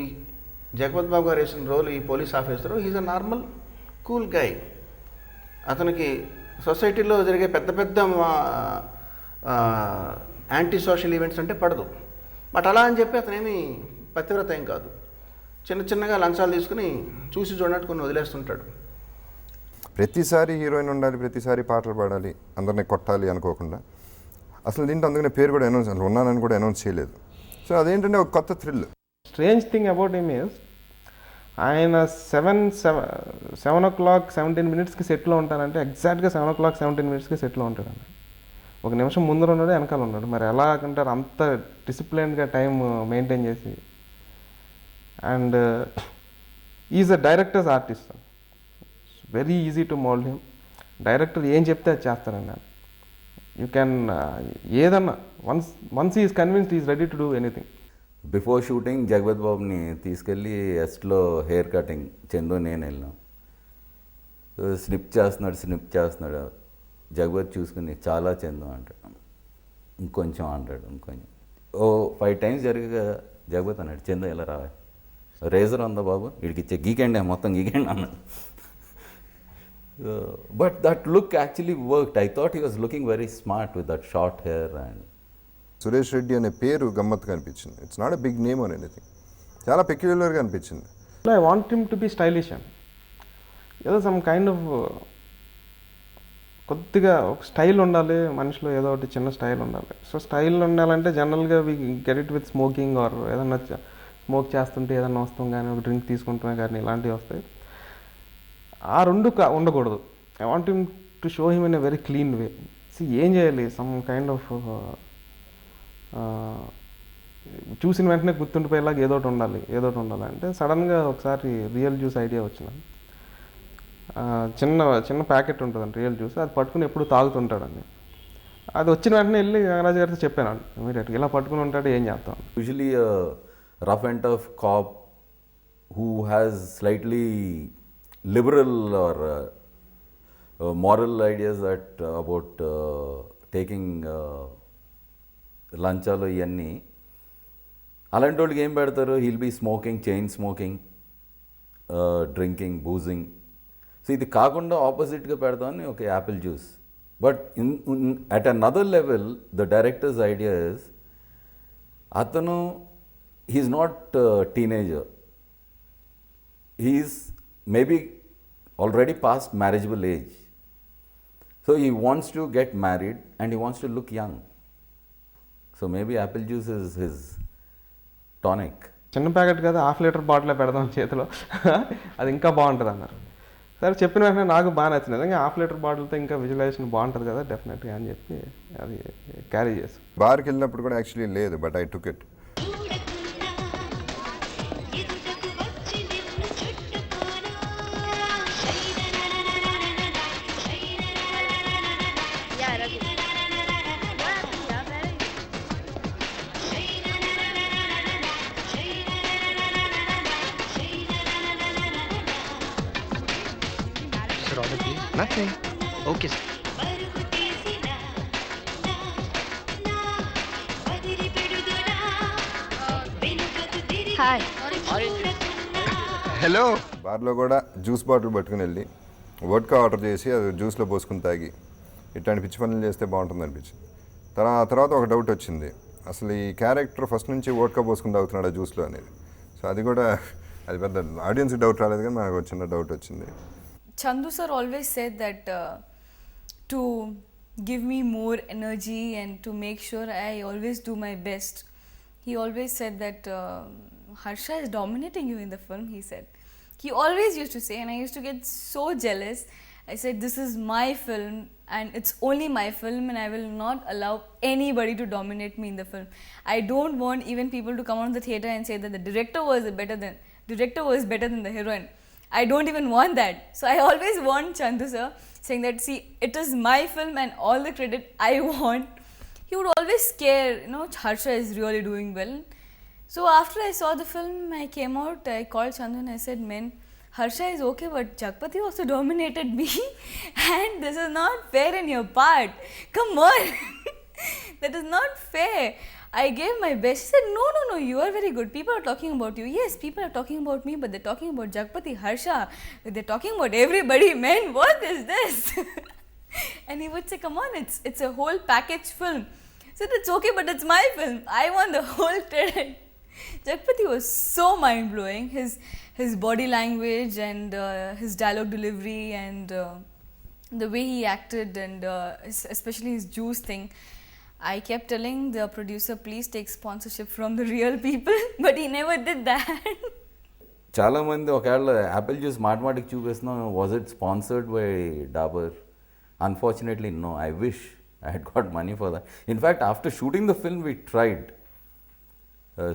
జగపత్ బాబు గారు వేసిన రోల్ ఈ police officer, he's a normal cool guy. అతనికి సొసైటీలో జరిగే పెద్ద పెద్ద యాంటీ సోషల్ ఈవెంట్స్ అంటే పడదు. బట్ అలా అని చెప్పి అతనేమి పతివ్రత ఏం కాదు, చిన్న చిన్నగా లంచాలు తీసుకుని చూసి చూడనట్టు కొన్ని వదిలేస్తుంటాడు. ప్రతిసారి హీరోయిన్ ఉండాలి, ప్రతిసారి పాటలు పాడాలి, అందరినీ కొట్టాలి అనుకోకుండా. అసలు దీంట్లో అందుకనే పేరు కూడా అనౌన్స్, ఉన్నానని కూడా అనౌన్స్ చేయలేదు. సో అదేంటంటే ఒక కొత్త thrill. Strange thing about him is ఆయన 7:17 సెట్లో ఉంటానంటే ఎగ్జాక్ట్గా 7:17 సెట్లో ఉంటాడండి. ఒక నిమిషం ముందర ఉన్నాడు, వెనకాల ఉన్నాడు. మరి ఎలా అంటారు అంత డిసిప్లైన్గా టైం మెయింటైన్ చేసి. And is a directors artist, very easy to mould him. Director ఏం చెప్తే అది చేస్తారండి. యూ క్యాన్ ఏదన్నా once is convinced is ready to do anything. Before shooting Jagapath బాబుని తీసుకెళ్ళి ఎస్ట్లో హెయిర్ కటింగ్ చందు నేను వెళ్ళాం. స్నిప్ చేస్తున్నాడు. జగపత్ చూసుకుని చాలా చందు అంటాడు, ఇంకొంచెం అంటాడు, ఇంకొంచెం 5 times జరిగా జగపత్ అన్నాడు, చందు ఎలా రావాలి, రేజర్ ఉందా బాబు వీడికి ఇచ్చే, గీకండి మొత్తం గీకండి అన్నాడు. But that look actually worked. I thought he was looking very smart with that short hair. And Suresh Reddy అనే పేరు గమ్మత్తుగా అనిపించింది. It's not a big name or anything, చాలా పెక్యులర్గా అనిపించింది. I want him to be stylish and ఏదో some kind of కొద్దిగా ఒక స్టైల్ ఉండాలి మనిషిలో, ఏదో ఒకటి చిన్న స్టైల్ ఉండాలి. సో స్టైల్ ఉండాలంటే జనరల్గా we get it with smoking or ఏదన్నా స్మోక్ చేస్తుంటే ఏదన్నా వస్తాం కానీ ఒక డ్రింక్ తీసుకుంటున్నా కానీ ఇలాంటివి వస్తాయి. ఆ రెండు ఉండకూడదు. I want him to show him in a very clean way. ఏం చేయాలి, సమ్ కైండ్ ఆఫ్ చూసిన వెంటనే గుర్తుండిపోయేలాగా ఏదో ఒకటి ఉండాలి అంటే సడన్గా ఒకసారి రియల్ జ్యూస్ ఐడియా వచ్చింది. చిన్న ప్యాకెట్ ఉంటుందండి రియల్ జ్యూస్, అది పట్టుకుని ఎప్పుడు తాగుతుంటాడండి. అది వచ్చిన వెంటనే వెళ్ళి నాగరాజు గారితో చెప్పాను ఇమీడియట్గా, ఇలా పట్టుకుని ఉంటాడు ఏం చేస్తాం. Usually rough and tough cop who has slightly liberal or moral ideas that about taking లంచాలు ఇవన్నీ అలాంటి వాళ్ళకి ఏం పెడతారు, he'll be smoking, chain smoking, drinking, boozing. So ఇది కాకుండా ఆపోజిట్గా పెడతామని ఒక apple juice. But at another level the director's idea is అతను he's not a teenager. He is maybe already past marriageable age. So he wants to get married and he wants to look young. So maybe apple juice is his tonic. చిన్న packet కదా, 1/2 litre bottle పెడదాం చేతిలో, అది ఇంకా బాగుంటుంది అన్నారు. సరే చెప్పిన వెంటనే నాకు బాగా నచ్చింది. నిజంగా 1/2 లీటర్ బాటిల్తో ఇంకా విజువలైజేషన్ బాగుంటుంది కదా డెఫినెట్గా అని చెప్పి అది క్యారీ చేసి. బార్కి వెళ్ళినప్పుడు కూడా యాక్చువల్లీ లేదు, but I took it. Nothing. Okay sir. Hi. Hello. బార్లో కూడా జ్యూస్ బాటిల్ పట్టుకుని వెళ్ళి వోడ్కా ఆర్డర్ చేసి అది జ్యూస్లో పోసుకుని తాగి ఇట్లాంటి పిచ్చి పనులు చేస్తే బాగుంటుంది అనిపించింది. తర్వాత ఒక డౌట్ వచ్చింది, అసలు ఈ క్యారెక్టర్ ఫస్ట్ నుంచి వోడ్కా పోసుకుని తాగుతున్నాడు ఆ జ్యూస్లో అనేది. సో అది కూడా అది పెద్ద ఆడియన్స్కి డౌట్ రాలేదు, కానీ నాకు చిన్న డౌట్ వచ్చింది. Chandu sir always said that to give me more energy and to make sure I always do my best. He always said that Harsha is dominating you in the film, he said. He always used to say, and I used to get so jealous. I said, this is my film and it's only my film and I will not allow anybody to dominate me in the film. I don't want even people to come out of the theatre and say that the director was better than the heroine. I don't even want that. So I always want Chandu sir saying that, see, it is my film and all the credit I want. He would always scare, Harsha is really doing well. So after I saw the film, I came out, I called Chandu and I said, man, Harsha is okay, but Jagpati also dominated me and this is not fair in your part. Come on. That is not fair. I gave my best. He said, no, you are very good. People are talking about you. Yes, people are talking about me, but they're talking about Jagpati, Harsha. They're talking about everybody, man. What is this? And he would say, come on, it's a whole package film. I said, it's okay, but it's my film. I want the whole credit. Jagpati was so mind-blowing. His body language and his dialogue delivery and the way he acted and especially his juice thing. I kept telling the producer, please take sponsorship from the real people, but he never did that. చాలామంది ఒకవేళ Apple juice మాటికి చూపిస్తున్నాం, was it sponsored by Dabur? Unfortunately no. I wish I had got money for that. In fact, after shooting the film, we tried,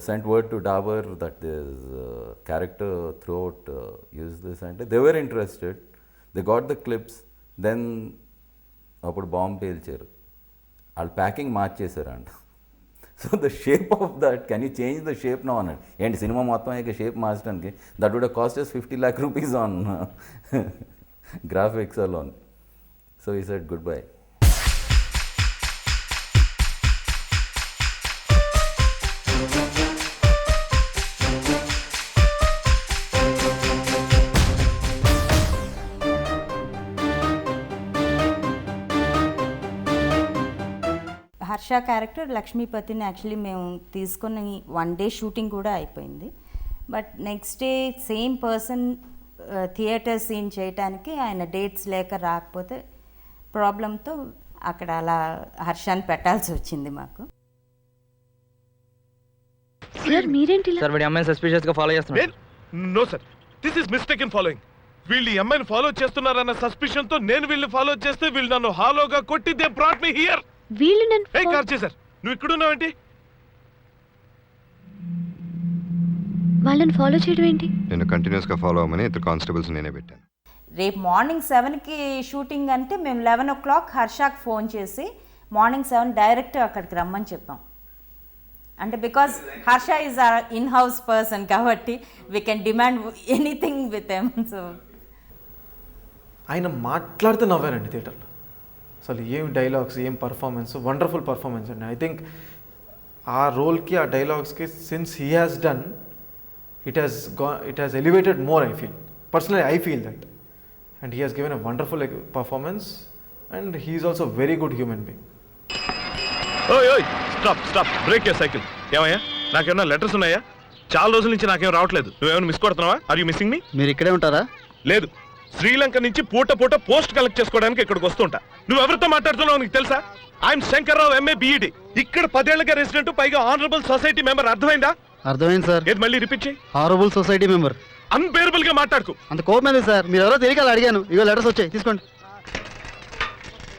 sent word to Dabur that this character throughout use this, and they were interested. They got the clips. Then అప్పుడు bomb పేల్చారు, వాళ్ళు packing మార్చేశారంట. So the shape of that, can you change the shape now అన్నాడు. ఏంటి సినిమా మొత్తం అయ్యాక shape మార్చడానికి? That would cost us 50 lakh rupees on graphics alone. So he said goodbye. Harsha character లక్ష్మీపతిని యాక్చువల్లీ మేము తీసుకుని 1 day షూటింగ్ కూడా అయిపోయింది. But next day same person theatre scene చేయటానికి ఆయన డేట్స్ లేక రాకపోతే ప్రాబ్లంతో అక్కడ అలా హర్షాన్ని పెట్టాల్సి వచ్చింది మాకు. సార్ మీరేంటి సార్ వీడి అమ్మాయిని సస్పిషియస్ గా ఫాలో చేస్తున్నారు. No sir, this is mistaken following. వీళ్ళు ఈ అమ్మాయిని ఫాలో చేస్తున్నారన్న సస్పిషన్ తో నేను వీళ్ళని ఫాలో చేస్తే వీళ్ళు నన్ను హాలోగా కొట్టి దే బ్రాట్ మీ హియర్. వీళ్ళు నన్ను ఏ కార్ చేశారు? నువ్వు ఇక్కడ ఉన్నావేంటి? వాళ్ళని ఫాలో చేయడం ఏంటి? నేను కంటిన్యూస్గా ఫాలో అవ్వమని ఇద్దరు కానిస్టేబుల్స్ నేనే పెట్టాను. రేపు మార్నింగ్ 7కి షూటింగ్ అంటే మేము 11 o'clock హర్షాకి ఫోన్ చేసి మార్నింగ్ 7 డైరెక్ట్ అక్కడికి రమ్మని చెప్పాం. అంటే because Harsha is our in house person కాబట్టి we can demand anything with em. So ఆయన మాట్లాడితే నవ్వారండి థియేటర్లో. అసలు ఏం డైలాగ్స్, ఏం పర్ఫార్మెన్స్, వండర్ఫుల్ పర్ఫార్మెన్స్ అండి. ఐ థింక్ ఆ రోల్కి, ఆ డైలాగ్స్కి since he has done, it has elevated more. I feel personally, I feel that. And he has given a wonderful performance and he is also very good human being. ఓయ్ ఓయ్, stop stop, break your cycle. ఏమయ్యా, నాకేమన్నా letters ఉన్నాయా? చాలా రోజుల నుంచి నాకేం రావట్లేదు. నువ్వేమైనా మిస్ కొడుతున్నావా? Are you missing me? మీరు ఇక్కడే ఉంటారా? లేదు, శ్రీలంక నుంచి పూట పోస్ట్ కలెక్ట్ చేసుకోవడానికి ఇక్కడికి వస్తుంటా. నువ్వు ఎవరితో మాట్లాడుతున్నావు నీకు తెలుసా? I'm Shankarrao, MA BEd. ఇక్కడ 10 ఏళ్లుగా రెసిడెంట్, పైగా ఆనరబుల్ సొసైటీ మెంబర్. అర్థమైందా? అర్థమైంది సార్. ఏది మళ్ళీ రిపీట్ చేయి. Horrible society member. అన్బేరబుల్ గా మాట్లాడుకో. అంత కోపం ఏంది సార్? మీరు ఎవరో తెలియక అలా అడిగాను. ఇగో లెటర్స్ వచ్చాయి, తీసుకోండి.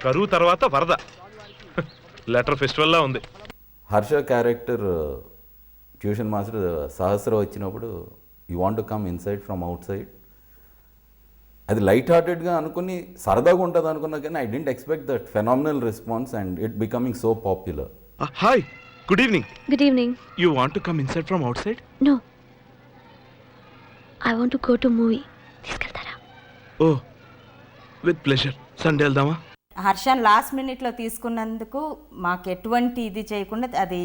కరువు తర్వాత వరద. లెటర్ ఫెస్టివల్లా ఉంది. Harsha character tuition master Sahasra వచ్చినప్పుడు you want to come inside from outside, అది లైట్ హార్టెడ్గా అనుకుని సరదాగా ఉంటుంది అనుకున్నా, కానీ I didn't expect that phenomenal response and it becoming so popular. Hi, good evening. Good evening. You want to come inside from outside? No, I want to go to movie. తీసుకెళ్తారా? Oh, with pleasure. Sunday వెళ్దామా? Harshan last మినిట్లో తీసుకున్నందుకు మాకు ఎటువంటి ఇది చేయకుండా అది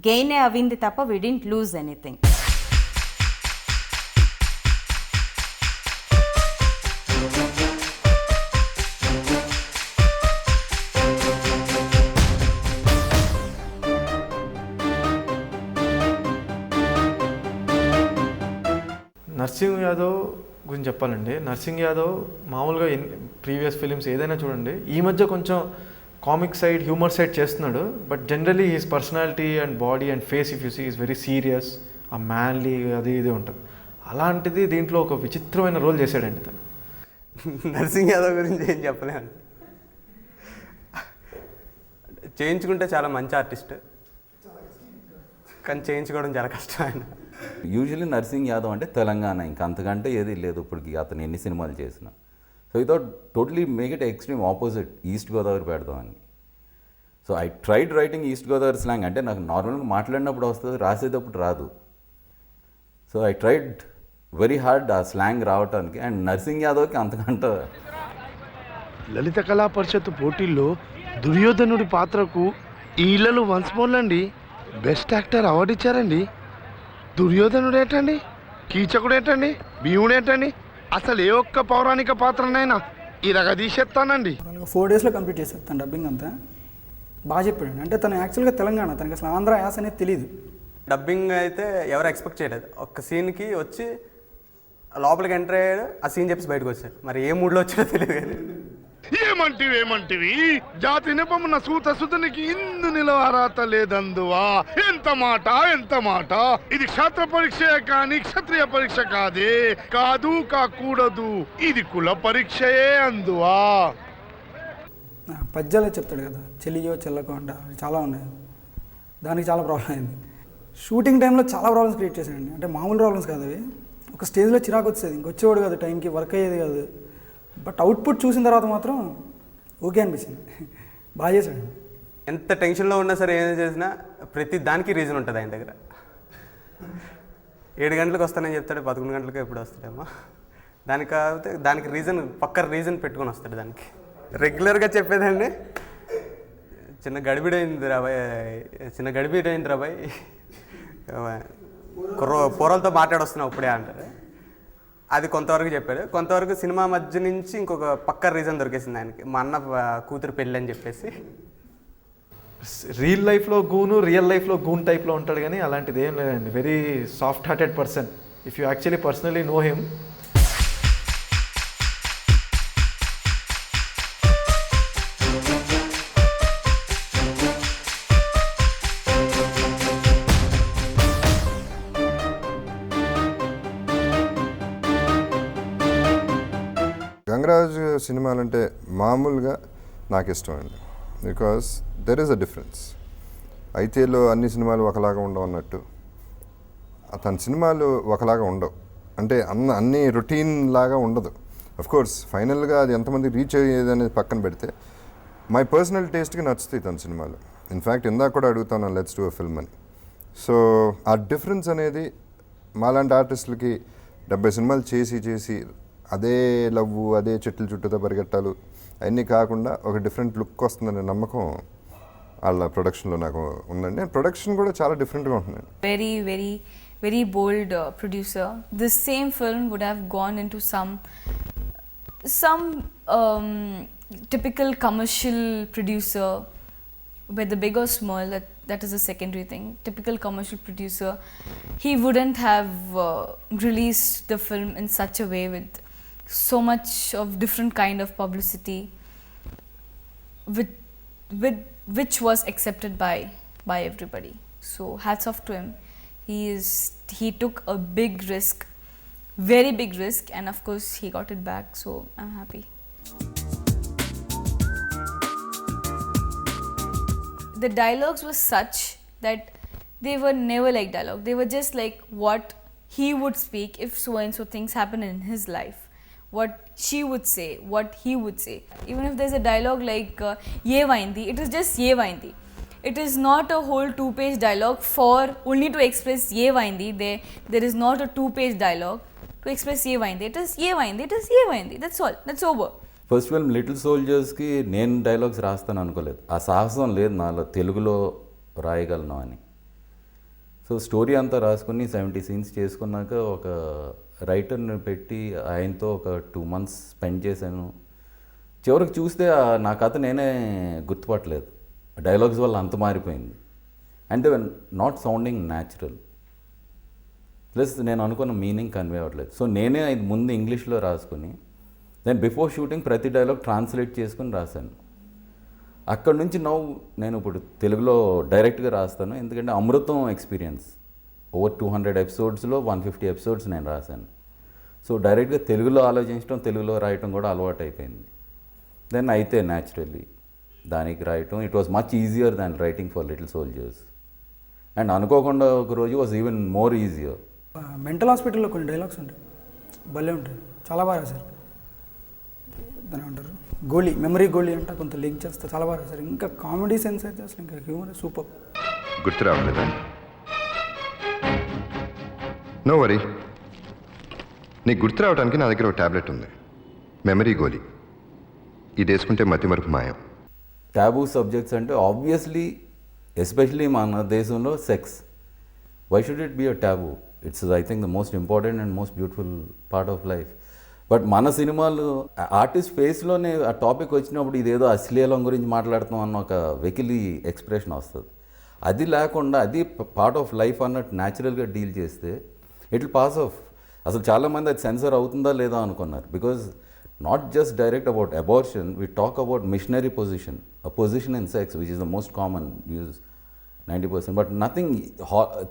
గెయినే అవింది తప్ప we didn't lose anything. Narsing Yadav గురించి చెప్పాలండి. నర్సింగ్ యాదవ్ మామూలుగా ప్రీవియస్ ఫిలిమ్స్ ఏదైనా చూడండి, ఈ మధ్య కొంచెం కామిక్ సైడ్, హ్యూమర్ సైడ్ చేస్తున్నాడు. But generally his personality and body and face if you see is very serious, ఆ మ్యాన్లీ అది ఇది ఉంటుంది. అలాంటిది దీంట్లో ఒక విచిత్రమైన రోల్ చేశాడండి తను. నర్సింగ్ యాదవ్ గురించి ఏం చెప్పలేము. చేయించుకుంటే చాలా మంచి ఆర్టిస్ట్, కానీ చేయించుకోవడం చాలా కష్టం ఆయన. యూజువల్లీ నర్సింగ్ యాదవ్ అంటే తెలంగాణ, ఇంకా అంతకంటే ఏది లేదు ఇప్పటికి అతను ఎన్ని సినిమాలు చేసినా. సో ఈ thought totally make it extreme opposite, East Godavari పెడదామని. So I tried writing East Godavari slang, అంటే నాకు నార్మల్గా మాట్లాడినప్పుడు వస్తుంది, రాసేటప్పుడు రాదు. So I tried very hard ఆ స్లాంగ్ రావటానికి, అండ్ నర్సింగ్ యాదవ్కి అంతకంటే. లలిత కళా పరిషత్ పోటీల్లో దుర్యోధనుడి పాత్రకు ఈళ్ళలు వన్స్ మోర్ అండి బెస్ట్ యాక్టర్ అవార్డు ఇచ్చారండి. దుర్యోధనుడు ఏంటండి, కీచకుడు ఏంటండి, భీముడు ఏంటండి, అసలు ఏ ఒక్క పౌరాణిక పాత్రనైనా ఇలాగ తీసేస్తానండి. 4 డేస్లో కంప్లీట్ చేశాను తను డబ్బింగ్ అంతా. బాగా చెప్పాడు. అంటే తను యాక్చువల్గా తెలంగాణ, తనకి అసలు ఆంధ్ర యాస అనేది తెలియదు. డబ్బింగ్ అయితే ఎవరు ఎక్స్పెక్ట్ చేయలేదు. ఒక్క సీన్కి వచ్చి లోపలికి ఎంటర్ అయ్యాడు, ఆ సీన్ చెప్పి బయటకు వచ్చాడు. మరి ఏ మూడ్లో వచ్చాడో తెలియదు. కానీ ఏమంటివి జాతి నిపమున సూత సుతునికి ఇందు నిలవరాత లేదందువా. ఎంత మాట, ఇది క్షాత్ర పరీక్షే కానీ క్షత్రియ పరీక్ష కాదే, కాదు కాకూడదు, ఇది కుల పరీక్షయే అందువా. పద్యాలే చెప్తాడు కదా, చెల్లియో చెల్లకు అంట, చాలా ఉన్నాయి. దానికి చాలా ప్రాబ్లం అయింది. షూటింగ్ టైంలో చాలా ప్రాబ్లమ్స్ క్రియేట్ చేశాడండి. అంటే మామూలు ప్రాబ్లమ్స్ కాదు అవి. ఒక స్టేజ్లో చిరాకు వచ్చేది, ఇంకొచ్చేవాడు కాదు, టైంకి వర్క్ అయ్యేది కాదు. బట్ అవుట్పుట్ చూసిన తర్వాత మాత్రం ఓకే అనిపించింది. బాగా చేశాడు. ఎంత టెన్షన్లో ఉన్నా సరే, ఏం చేసినా ప్రతి దానికి రీజన్ ఉంటుంది ఆయన దగ్గర. 7 గంటలకు వస్తానని చెప్తాడు, 11 గంటలకు ఎప్పుడు వస్తాడేమో. దానికి కాకపోతే దానికి రీజన్, పక్క రీజన్ పెట్టుకొని వస్తాడు దానికి. రెగ్యులర్గా చెప్పేదండి, చిన్న గడిబిడైంది రాబాయ్, పూరలతో మాట్లాడొస్తున్నావు ఇప్పుడే అంటారు. అది కొంతవరకు చెప్పాడు. కొంతవరకు సినిమా మధ్య నుంచి ఇంకొక పక్క రీజన్ దొరికేసింది ఆయనకి, మా అన్న కూతురు పెళ్ళి అని చెప్పేసి. రియల్ లైఫ్లో గూను, రియల్ లైఫ్లో గూన్ టైప్లో ఉంటాడు, కానీ అలాంటిది ఏం లేదండి. Very soft hearted person if you actually personally know him. Gangaraju సినిమాలంటే మామూలుగా నాకు ఇష్టం అండి. Because there is a difference. అయితేలో అన్ని సినిమాలు ఒకలాగా ఉండవు అన్నట్టు అతని సినిమాలు ఒకలాగా ఉండవు. అంటే అన్ని రొటీన్ లాగా ఉండదు. అఫ్ కోర్స్ ఫైనల్గా అది ఎంతమంది రీచ్ అయ్యేది అనేది పక్కన పెడితే మై పర్సనల్ టేస్ట్కి నచ్చుతాయి తన సినిమాలు. ఇన్ఫ్యాక్ట్ ఇందాక కూడా అడుగుతాను లెట్స్ డూ అ ఫిల్మ్ అని. సో ఆ డిఫరెన్స్ అనేది మాలాంటి ఆర్టిస్టులకి 70 సినిమాలు చేసి అదే లవ్వు, అదే చెట్ల చుట్టూతో పరిగెట్టాలు అవన్నీ కాకుండా ఒక డిఫరెంట్ లుక్ వస్తుందనే నమ్మకం వాళ్ళ ప్రొడక్షన్లో నాకు ఉందండి. ప్రొడక్షన్ కూడా చాలా డిఫరెంట్గా ఉంటుందండి. Very bold producer. This same film would have gone into some typical commercial producer, whether big or small, that that is a secondary thing. Typical commercial producer, he wouldn't have released the film in such a way with so much of different kind of publicity, which was accepted by everybody. So hats off to him. He took a big risk, very big risk, and of course he got it back, so I'm happy. The dialogues were such that they were never like dialogue. They were just like what he would speak if so and so things happen in his life, what she would say, what he would say. Even if there's a dialogue like ye vaindi, it is just ye vaindi. It is not a whole 2-page dialogue for only to express ye vaindi. There is not a 2-page dialogue to express ye vaindi. It is ye vaindi, it is ye vaindi. That's all. That's over. First film little సోల్జర్స్కి నేను dialogues రాస్తాను అనుకోలేదు. ఆ సాహసం లేదు నాలో తెలుగులో రాయగలను అని. సో స్టోరీ అంతా రాసుకుని 70 సీన్స్ చేసుకున్నాక ఒక రైటర్ని పెట్టి ఆయనతో ఒక 2 months స్పెండ్ చేశాను. చివరికి చూస్తే నా కథ నేనే గుర్తుపట్టలేదు. డైలాగ్స్ వల్ల అంత మారిపోయింది. అంటే నాట్ సౌండింగ్ న్యాచురల్, ప్లస్ నేను అనుకున్న మీనింగ్ కన్వే అవ్వట్లేదు. సో నేనే ఇది ముందు ఇంగ్లీష్లో రాసుకుని దెన్ బిఫోర్ షూటింగ్ ప్రతి డైలాగ్ ట్రాన్స్లేట్ చేసుకుని రాశాను. అక్కడ నుంచి నేను ఇప్పుడు తెలుగులో డైరెక్ట్గా రాస్తాను. ఎందుకంటే అమృతం ఎక్స్పీరియన్స్ ఓవర్ 200 ఎపిసోడ్స్లో 150 ఎపిసోడ్స్ నేను రాశాను. సో డైరెక్ట్గా తెలుగులో ఆలోచించడం, తెలుగులో రాయటం కూడా అలవాటు అయిపోయింది. దెన్ అయితే న్యాచురల్లీ దానికి రాయటం it was much easier than writing for little soldiers. And అనుకోకుండా ఒక రోజు was even more easier. Mental హాస్పిటల్లో కొన్ని డైలాగ్స్ ఉంటాయి, భలే ఉంటాయి, చాలా బాగా రాశారు. దాని అంటారు గోళీ, మెమరీ గోళీ అంట, కొంత లింక్ చేస్తే చాలా బాగా రాశారు. ఇంకా కామెడీ సెన్స్ అయితే అసలు ఇంకా హ్యూమర్ సూపర్. గుర్తు రావట్లేదా? నో వరీ, నీకు గుర్తు రావడానికి నా దగ్గర ఒక ట్యాబ్లెట్ ఉంది, మెమరీ గోళీ. ఇది వేసుకుంటే మతి మరుపు మాయం. ట్యాబూ సబ్జెక్ట్స్ అంటే ఆబ్వియస్లీ ఎస్పెషలీ మన దేశంలో sex. Why should it be a taboo? It's I think the most important and most beautiful part of life. But మన సినిమాలు ఆర్టిస్ట్ ఫేస్లోనే ఆ టాపిక్ వచ్చినప్పుడు ఇదేదో అశ్లీలం గురించి మాట్లాడుతాం అన్న ఒక వెకిలి ఎక్స్ప్రెషన్ వస్తుంది. అది లేకుండా అది పార్ట్ ఆఫ్ లైఫ్ అన్నట్టు న్యాచురల్గా డీల్ చేస్తే ఇట్ విల్ పాస్ ఆఫ్. అసలు చాలామంది అది సెన్సర్ అవుతుందా లేదా అనుకున్నారు. Because not just direct about abortion, we talk about missionary position, a position in sex which is the most common use 90%. But nothing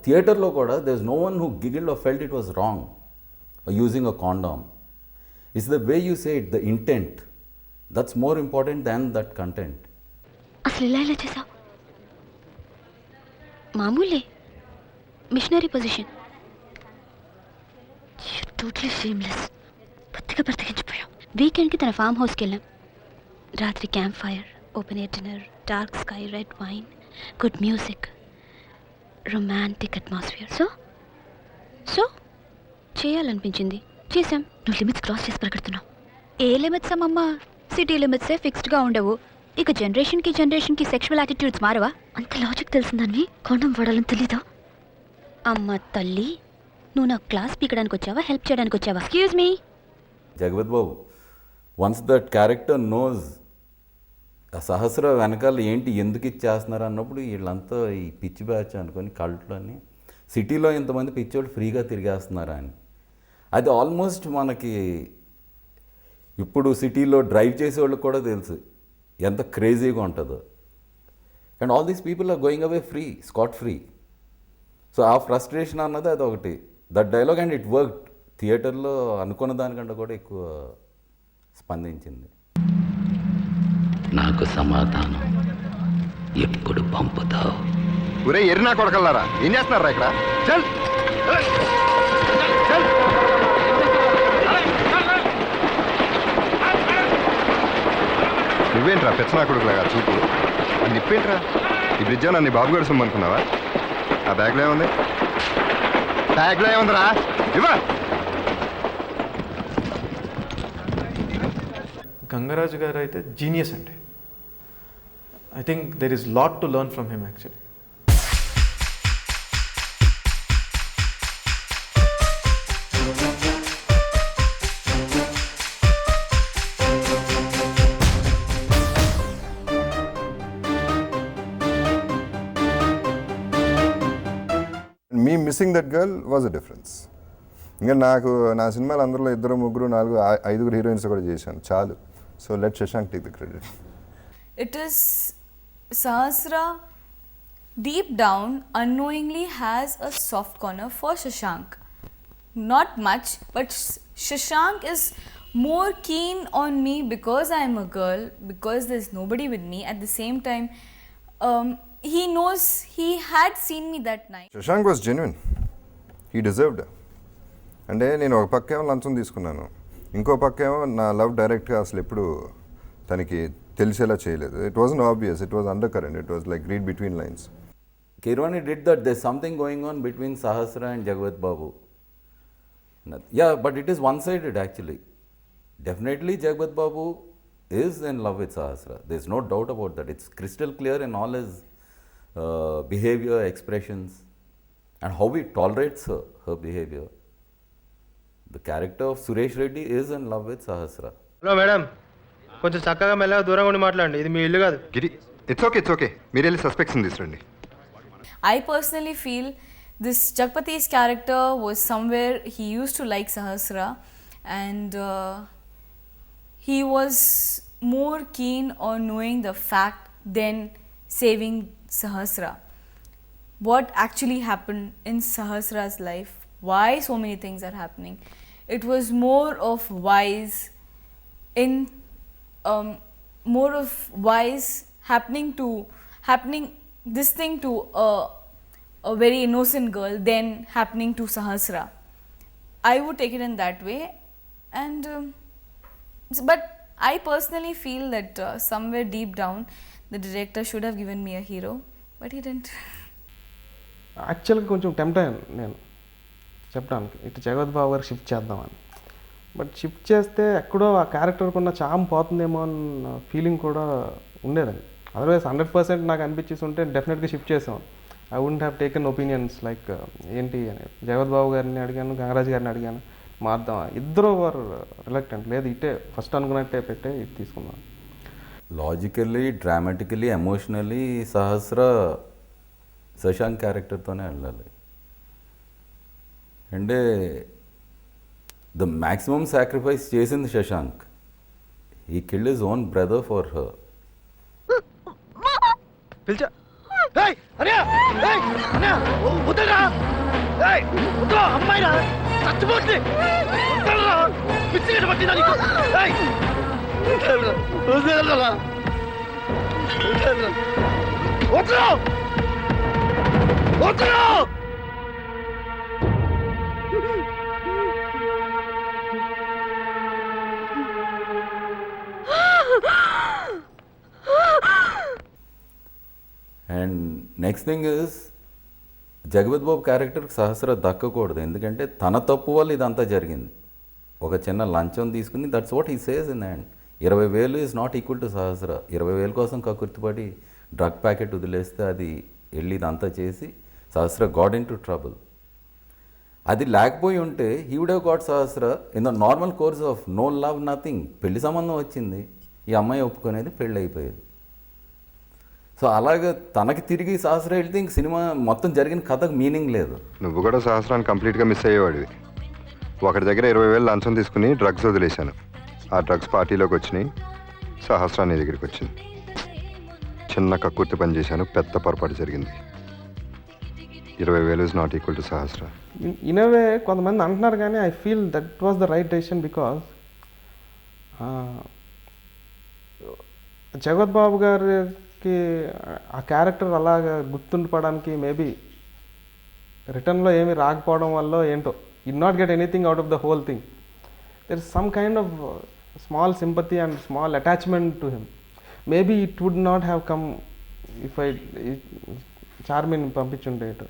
థియేటర్లో కూడా there is no one who giggled or felt it was wrong using a condom. It's the way you say it, the intent. That's more important than that content. అసలు ఇలా ఎలా చేసావు? మామూలే, missionary position. Totally shameless. పత్తిగా బ్రతికించిపోయావు. వీకెండ్కి తన farm హౌస్కి వెళ్ళాం. రాత్రి camp fire, open air dinner, dark sky, red wine, good music, romantic atmosphere. So చేయాలనిపించింది, చేసాం. నువ్వు లిమిట్స్ క్రాస్ చేసి ప్రకడుతున్నావు. ఏ లిమిట్స్ అమ్మమ్మ? సిటీ లిమిట్సే ఫిక్స్డ్గా ఉండవు. ఇక జనరేషన్కి సెక్షువల్ యాటిట్యూడ్స్ మారవా? అంత లాజిక్ తెలిసిందని కాండం వాడాలని తెలీదా? అమ్మ తల్లి, నువ్వు నా క్లాస్ పీకడానికి వచ్చావా, హెల్ప్ చేయడానికి వచ్చావా? Excuse me Jagapathi Babu, once that character knows ఆ సహస్ర వెనకాల ఏంటి ఎందుకు ఇచ్చేస్తున్నారు అన్నప్పుడు వీళ్ళంతా ఈ పిచ్చి బ్యాచ్ అనుకొని కల్ట్లోని సిటీలో ఇంతమంది పిచ్చోళ్ళు ఫ్రీగా తిరిగేస్తున్నారా అని. అది ఆల్మోస్ట్ మనకి ఇప్పుడు సిటీలో డ్రైవ్ చేసేవాళ్ళకి కూడా తెలుసు ఎంత క్రేజీగా ఉంటుందో. And all these people are going away free, scot free. So ఆ ఫ్రస్ట్రేషన్ అన్నది అది ఒకటి, that dialogue. And it work. థియేటర్లో అనుకున్న దానికంటే కూడా ఎక్కువ స్పందించింది. నాకు సమాధానం ఎప్పుడు పంపుతావు? ఒరే ఎర్రి నా కొడకల్లారా, ఏం చేస్తున్నారా ఇక్కడ? చల్ నువ్వేంట్రా పెచ్చనా కొడుకులాగా చూపు? అది నిప్పేంట్రా? ఈ బ్రిడ్జ్ నన్ను బాబు గారు సొమ్మనుకున్నావా? ఆ బ్యాగ్లో ఏముంది? బ్యాగ్లో ఏముందిరా? ఇవ్వ. గంగరాజు గారు అయితే జీనియస్ అండి. I think there is lot to learn from him actually. Missing that girl was a difference. ఇంకా నాకు నా సినిమాలు అందరిలో 2, 3, 4, 5 హీరోయిన్స్ కూడా చేశాను చాలు. So let Shashank take the credit. It is Sahasra deep down unknowingly has a soft corner for Shashank. Not much, but Shashank is more keen on me because I am a girl, because there's nobody with me. At the same time, he knows he had seen me that night. Shashank was genuine, he deserved. అంటే నేను ఒక పక్కేమో లంచం తీసుకున్నాను, ఇంకో పక్కేమో నా love డైరెక్ట్గా అసలు ఎప్పుడు తనకి తెలిసేలా చేయలేదు. It wasn't obvious, it was under current, it was like read between lines. Kirwani did that. There's something going on between Sahasra and Jagavat Babu. Yeah, but it is one-sided actually. Definitely Jagavat Babu is in love with Sahasra. There's no doubt about that. It's crystal clear in all his behavior, expressions, and how he tolerates her behavior. The character of Suresh Reddy is in love with Sahasra. Hello madam, కొంచెం చక్కగా మెల్లగా దూరంగా ఉండి మాట్లాడండి, ఇది మీ ఇల్లు కాదు. గిరి, it's okay, మీరు వెళ్ళి సస్పెక్ట్స్ని తీసుకురండి. I personally feel this Jagpati's character was somewhere he used to like Sahasra, and he was more keen on knowing the fact than saving Sahasra. What actually happened in Sahasra's life, why so many things are happening. It was more of wise happening this thing to a very innocent girl than happening to Sahasra. I would take it in that way, and but I personally feel that somewhere deep down the director should have given me a hero, but he didn't. యాక్చువల్గా కొంచెం tempt అయ్యాను నేను చెప్పడానికి, ఇటు జగత్ బాబు గారు shift చేద్దామని. But shift చేస్తే ఎక్కడో ఆ క్యారెక్టర్కి ఉన్న చామ్ పోతుందేమో అన్న ఫీలింగ్ కూడా ఉండేదండి. అదర్వైజ్ 100% నాకు అనిపించేసి ఉంటే డెఫినెట్గా షిఫ్ట్ చేసాం. I wouldn't have taken opinions like ఏంటి అని. జగత్ బాబు గారిని అడిగాను, గంగరాజ్ గారిని అడిగాను, మార్దాం. ఇద్దరు వారు రిలక్టెంట్, లేదు ఇటే ఫస్ట్ అనుకున్నట్టే పెట్టే ఇది తీసుకున్నాను. Logically, dramatically, emotionally Sahasra Shashank క్యారెక్టర్తోనే వెళ్ళాలి. అంటే ద మ్యాక్సిమం సాక్రిఫైస్ చేసింది Shashank. He killed his own brother for her. పిలిచా వదలరా, అమ్మాయిరా చచ్చిపోతుంది, పిచ్చి పట్టిందా నీకు? And next thing is Jagapathi Babu క్యారెక్టర్కి సహస్ర దక్కకూడదు, ఎందుకంటే తన తప్పు వల్ల ఇదంతా జరిగింది. ఒక చిన్న లంచం తీసుకుని, that's what he says in hand. 20,000 is not equal to Sahasra. 20,000 కోసం కకుర్తిపడి డ్రగ్ ప్యాకెట్ వదిలేస్తే అది వెళ్ళి ఇదంతా చేసి Sahasra got into trouble. అది లేకపోయి ఉంటే he would have got Sahasra in the normal course of no love, nothing. పెళ్లి సంబంధం వచ్చింది, ఈ అమ్మాయి ఒప్పుకునేది, పెళ్ళి అయిపోయేది. సో అలాగే తనకి తిరిగి సహస్ర వెళ్తే ఇంక సినిమా మొత్తం జరిగిన కథకు మీనింగ్ లేదు. నువ్వు కూడా సహస్రాన్ని కంప్లీట్గా మిస్ అయ్యేవాడివి. ఒకటి దగ్గర 20,000 లంచం తీసుకుని డ్రగ్స్ వదిలేశాను. ఆ డ్రగ్స్ పార్టీలోకి వచ్చినాయి, సహస్రాన్ని దగ్గరికి వచ్చింది. చిన్న కక్కుర్తి పని చేశాను, పెద్ద పొరపాటు జరిగింది. 20,000 is not equal to Sahasra. In a way కొంతమంది అంటున్నారు, కానీ I feel that was the right decision. Because Jagath Babu గారికి ఆ క్యారెక్టర్ అలాగా గుర్తుండిపోవడానికి మేబీ రిటర్న్లో ఏమి రాకపోవడం వల్ల ఏంటో, it'd not get anything out of the whole thing. There is some kind of small sympathy and small attachment to him. Maybe it would not have come if I చార్మిన్ పంపించుంటే ఇటు.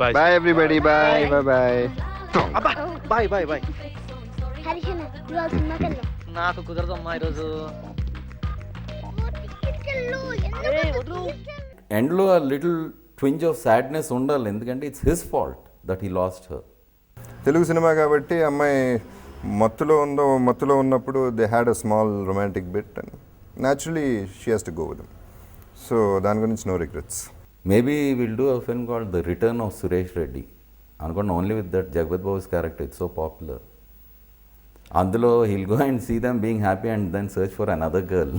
Bye everybody, bye bye bye. Bye bye bye. నాకు కుదరదమ్మా ఈరోజు. ఎండ్లో ఆ little ట్వింజ్ of sadness ఉండాలి, ఎందుకంటే it's his fault that he lost her. Telugu cinema కాబట్టి అమ్మాయి మత్తులో ఉన్నప్పుడు they had a small romantic bit and naturally she has to go with them. So దాని గురించి no regrets. Maybe will do a film called the return of Suresh Reddy అనుకోండి, only with that Jagapathi Babu's character, it's so popular. అందులో he'll go and see them being happy and then search for another girl.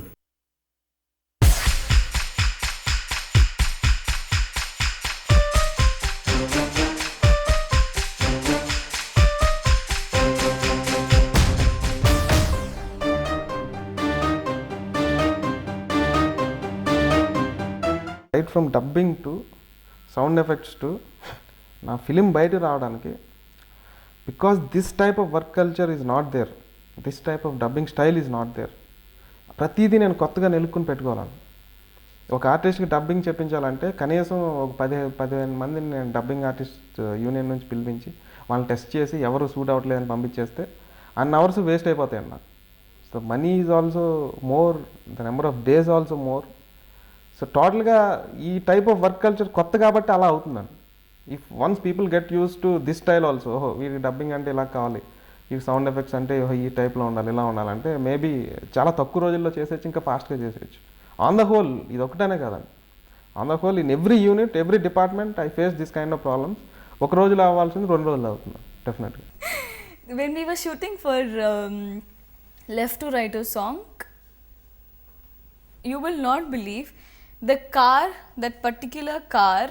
Right from dubbing to sound effects to నా film బయట రావడానికి, because this type of work culture is not there, this type of dubbing style is not there. ప్రతిదీ నేను కొత్తగా నిలుక్కుని పెట్టుకోవాలని. ఒక ఆర్టిస్ట్కి dubbing చెప్పించాలంటే కనీసం ఒక 15 మందిని నేను డబ్బింగ్ ఆర్టిస్ట్ యూనియన్ నుంచి పిలిపించి వాళ్ళని టెస్ట్ చేసి ఎవరు సూట్ అవ్వట్లేదని పంపించేస్తే అన్ని అవర్స్ వేస్ట్ అయిపోతాయండి నాకు. So money is also more, the number of days also more. So టోటల్గా ఈ టైప్ ఆఫ్ వర్క్ కల్చర్ కొత్త కాబట్టి అలా అవుతుందండి. If once people get use to this style also, ఓహో వీరికి డబ్బింగ్ అంటే ఇలా కావాలి, ఈ సౌండ్ ఎఫెక్ట్స్ అంటే ఈ టైప్లో ఉండాలి, ఇలా ఉండాలంటే మేబీ చాలా తక్కువ రోజుల్లో చేసేయచ్చు, ఇంకా ఫాస్ట్గా చేసేయచ్చు. ఆన్ ద హోల్ ఇది ఒకటేనే కాదండి, on the whole in every unit, every department I face this kind of problems. ఒక రోజులో అవ్వాల్సింది 2 రోజులు అవుతుంది డెఫినెట్గా. When we were shooting for Left to Right song, you will not believe the car, that particular car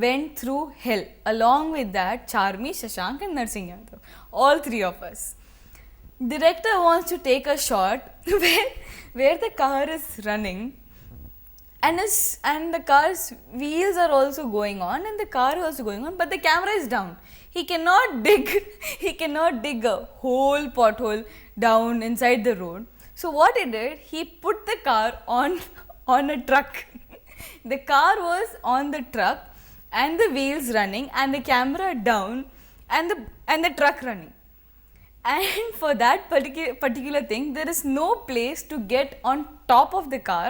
went through hell. Along with that, Charmi, Shashank and Narsingh Yadav, all 3 of us. Director wants to take a shot where the car is running and the car's wheels are also going on and the car is also going on, but the camera is down. He cannot dig a whole pothole down inside the road. So what he did, he put the car on a truck. The car was on the truck and the wheels running and the camera down and the truck running. And for that particular thing, there is no place to get on top of the car.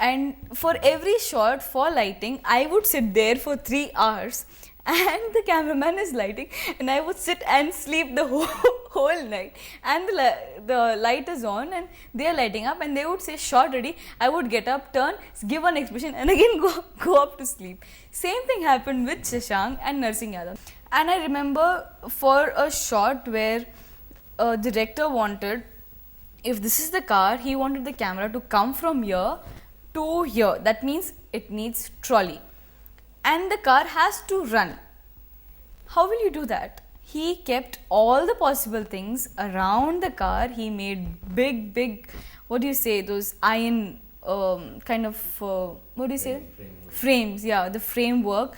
And for every shot for lighting, I would sit there for 3 hours and the cameraman is lighting and I would sit and sleep the whole night. And the light is on and they are lighting up and they would say shot ready. I would get up, turn, give one expression and again go up to sleep. Same thing happened with Shashank and Narsingh Yadav. And I remember for a shot where a director wanted, if this is the car, he wanted the camera to come from here to here. That means it needs trolley. And the car has to run. How will you do that? He kept all the possible things around the car. He made big, what do you say, those iron kind of, what do you say? Frames, yeah, the framework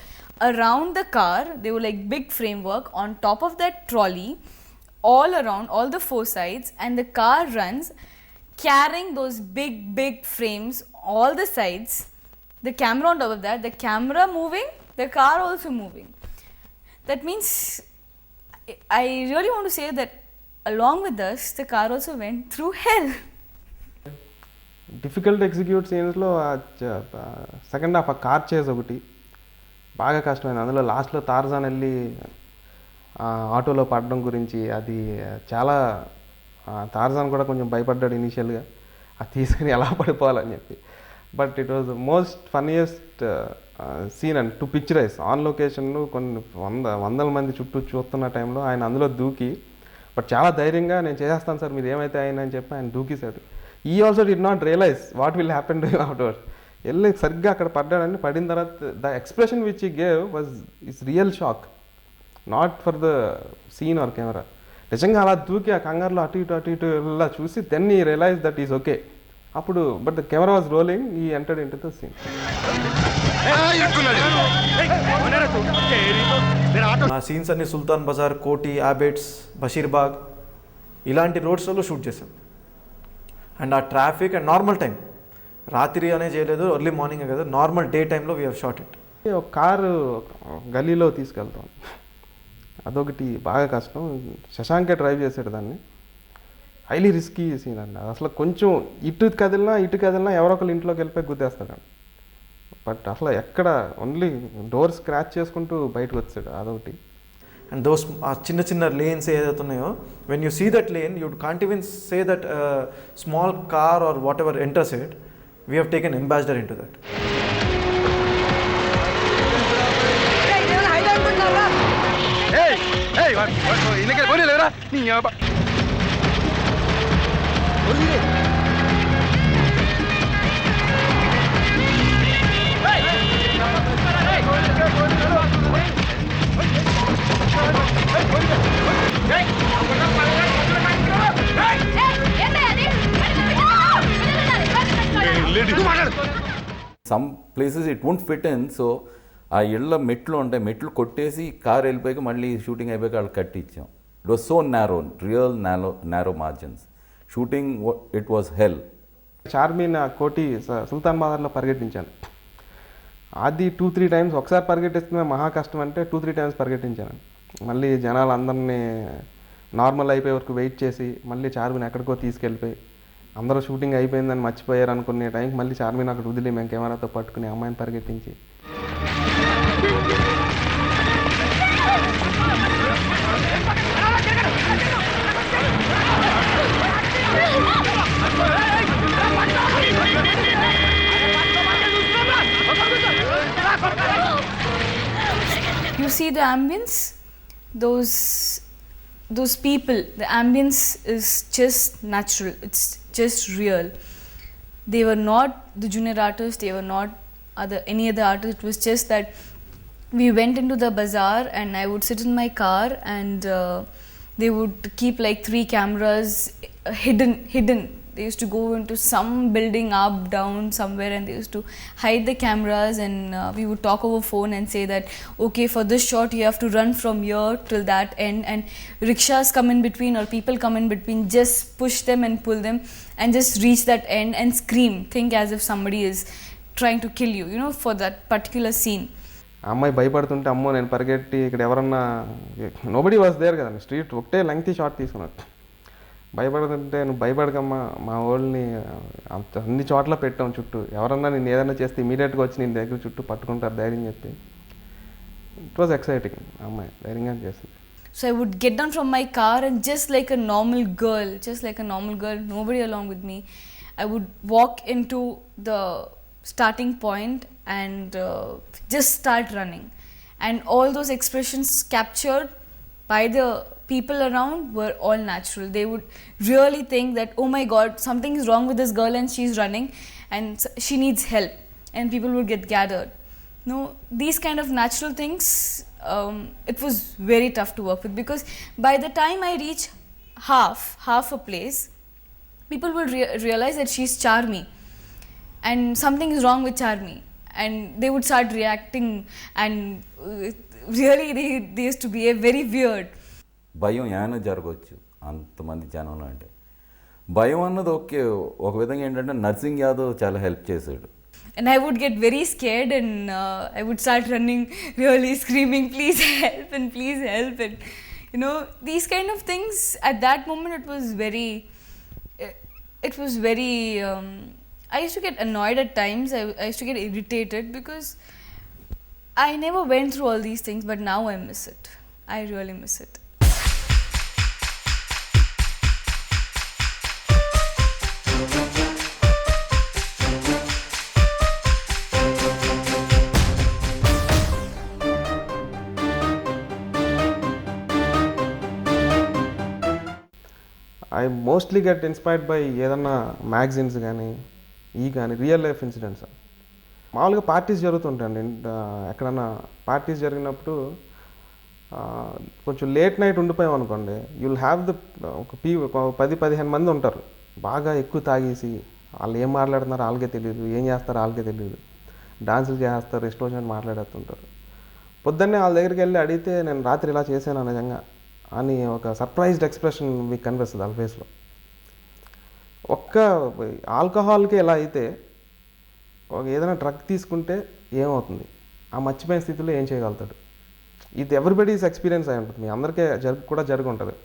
around the car. They were like big framework on top of that trolley, all around, all the 4 sides, and the car runs carrying those big frames, all the sides. The camera on top of that, the camera moving, the car also moving. That means, I really want to say that along with us, the car also went through hell. Difficult execute సీన్స్లో second half ఆ car chase ఒకటి బాగా కష్టమైంది. అందులో లాస్ట్లో తార్జాన్ వెళ్ళి ఆటోలో పడడం గురించి, అది చాలా తార్జాన్ కూడా కొంచెం భయపడ్డాడు ఇనీషియల్గా, అది తీసుకుని ఎలా పడిపోవాలని చెప్పి. But it was most funniest scene and to picturize on location. కొన్ని వందల మంది చుట్టూ చూస్తున్న టైంలో ఆయన అందులో దూకి, బట్ చాలా ధైర్యంగా నేను చేసేస్తాను సార్ మీరు ఏమైతే అయినా అని చెప్పి ఆయన దూకేశాడు. He also did not realize what will happen to him afterwards. వెళ్ళి సరిగ్గా అక్కడ పడ్డాడని, పడిన తర్వాత the expression which he gave was is real shock, not for the scene or camera. నిజంగా అలా దూకి ఆ కంగారులో అటు ఇటు ఇలా చూసి దెన్ ఈ రియలైజ్ దట్ ఈస్ ఓకే. అప్పుడు but the camera was rolling, ఈ ఎంటర్డ్ ఇంటూ ద సీన్. ఆ సీన్స్ అన్ని సుల్తాన్ బజార్, కోటి, ఆబెట్స్, బషీర్బాగ్ ఇలాంటి రోడ్స్లో షూట్ చేశాం. అండ్ ఆ ట్రాఫిక్ అండ్ నార్మల్ టైం, రాత్రి అనే చేయలేదు, ఎర్లీ మార్నింగే కదా, నార్మల్ డే టైంలో వీ హ్యావ్ షాట్ ఇట్. ఒక కారు గలీలో తీసుకెళ్తాం, అదొకటి బాగా కష్టం. శశాంకే డ్రైవ్ చేసాడు దాన్ని. హైలీ రిస్కీ సీన్ అండి. అసలు కొంచెం ఇటు కదిలినా ఎవరో ఒకరు ఇంట్లోకి వెళ్ళిపోయి గుద్దేస్తాడండి. బట్ అసలు ఎక్కడ ఓన్లీ డోర్ స్క్రాచ్ చేసుకుంటూ బయటకు వచ్చాడు, అదొకటి. అండ్ దోస్ ఆ చిన్న లేన్స్ ఏదైతే ఉన్నాయో, when you see that lane you can't even say that small car or whatever enters it, we have taken Ambassador into that. ఇన్నకే పోనీ లేరా నీ some places it won't fit in. So ఆ ఇళ్ళ మెట్లు ఉంటాయి, మెట్లు కొట్టేసి కార్ వెళ్ళిపోయాక మళ్ళీ షూటింగ్ అయిపోయాక వాళ్ళు కట్టించాం. It was so narrow, real narrow margins. Shooting it was hell. Charminar Koti సుల్తాన్ బాదర్లో పరిగెట్టించాను. అది 2-3 టైమ్స్. ఒకసారి పరిగెట్టిస్తే మహా కష్టం అంటే 2-3 టైమ్స్ పరిగెట్టించాను. మళ్ళీ జనాలు అందరినీ నార్మల్ అయిపోయే వరకు వెయిట్ చేసి మళ్ళీ చార్మిన్ ఎక్కడికో తీసుకెళ్ళిపోయి అందరూ షూటింగ్ అయిపోయిందని మర్చిపోయారు అనుకునే టైంకి మళ్ళీ చార్మిన్ అక్కడ వదిలి మేము కెమెరాతో పట్టుకుని అమ్మాయిని పరిగెట్టించి You see the ambience, those people, the ambience is just natural, it's just real. They were not the junior artists, they were not any other artist. It was just that we went into the bazaar and I would sit in my car and they would keep like 3 cameras hidden. They used to go into some building up, down, somewhere, and they used to hide the cameras, and we would talk over phone and say that, okay, for this shot you have to run from here till that end, and rickshaws come in between or people come in between, just push them and pull them and just reach that end and scream, think as if somebody is trying to kill you, you know, for that particular scene. అమ్మాయి భయపడుతుంటే అమ్మో నేను పరిగెట్టి ఇక్కడ ఎవరన్నా nobody was there కదండి, street ఒకటే lengthy shot తీసుకున్నాడు. భయపడుతుంటే నువ్వు భయపడకమ్మా, మా వాళ్ళని అన్ని చోట్ల పెట్టాం చుట్టూ, ఎవరన్నా నేను ఏదైనా చేస్తే ఇమీడియట్గా వచ్చి నేను దగ్గర చుట్టూ పట్టుకుంటారు ధైర్యం చెప్పి. It was exciting. అమ్మాయి ధైర్యంగా చేసింది. So I would get down from my car and just like a normal girl, nobody along with me, I would walk into the starting point and just start running. And all those expressions captured by the people around were all natural. They would really think that, oh my god, something is wrong with this girl and she's running and she needs help, and people would get gathered. No, these kind of natural things, it was very tough to work with, because by the time I reach half a place, people will realize that she's Charmi and something is wrong with Charmi, and they would start reacting, and really they used to behave very weird. భయం ఏమైనా జరగవచ్చు అంతమంది జనంలో. అంటే భయం అన్నది ఒక విధంగా ఏంటంటే నర్సింగ్ యాదవ్ చాలా హెల్ప్ చేశాడు. And I would get very scared and I would start running, really screaming, please help and please help, and you know, these kind of things. At that moment it was very I used to get annoyed at times. I used to get irritated because I never went through all these things, but now I miss it. I really miss it. I mostly get inspired by ఏదన్నా magazines కానీ real life incidents. మామూలుగా parties జరుగుతుంటాయండి. ఎక్కడన్నా parties జరిగినప్పుడు కొంచెం late night ఉండిపోయాం అనుకోండి, you'll have ఒక 10-15 మంది ఉంటారు, బాగా ఎక్కువ తాగేసి వాళ్ళు ఏం మాట్లాడుతున్నారో వాళ్ళకే తెలియదు, ఏం చేస్తారో వాళ్ళకే తెలియదు, డాన్సులు చేస్తారు, రెస్టారెంట్ మాట్లాడుతుంటారు. పొద్దున్నే వాళ్ళ దగ్గరికి వెళ్ళి అడిగితే నేను రాత్రి ఇలా చేశాను నిజంగా అని ఒక సర్ప్రైజ్డ్ ఎక్స్ప్రెషన్ మీకు కనిపిస్తుంది వాళ్ళ ఫేస్లో. ఒక్క ఆల్కహాల్కి ఎలా అయితే ఏదైనా డ్రగ్ తీసుకుంటే ఏమవుతుంది, ఆ మర్చిపోయిన స్థితిలో ఏం చేయగలుగుతాడు, ఇది ఎవ్రీబడీస్ ఎక్స్పీరియన్స్ అయి ఉంటుంది, మీ అందరికీ కూడా జరిగి ఉంటుంది.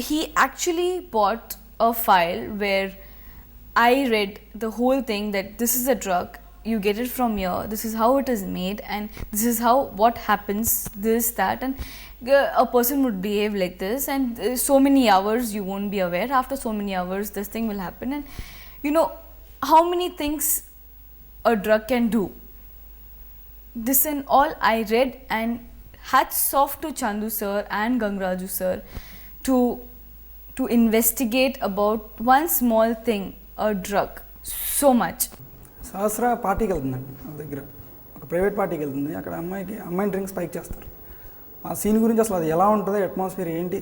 He actually bought a file where I read the whole thing, that this is a drug, you get it from here, this is how it is made, and this is how what happens, this, that, and a person would behave like this, and so many hours you won't be aware, after so many hours this thing will happen, and you know how many things a drug can do. This and all I read and hats off to Chandu sir and Gangraju sir to investigate about one small thing, a drug, so much. సహస్ర పార్టీకి వెళ్తుందండి ఒక దగ్గర, ఒక private పార్టీకి వెళ్తుంది. అక్కడ అమ్మాయిని drinks పైకి చేస్తారు. ఆ సీన్ గురించి అసలు అది ఎలా ఉంటుందో, అట్మాస్ఫియర్ ఏంటి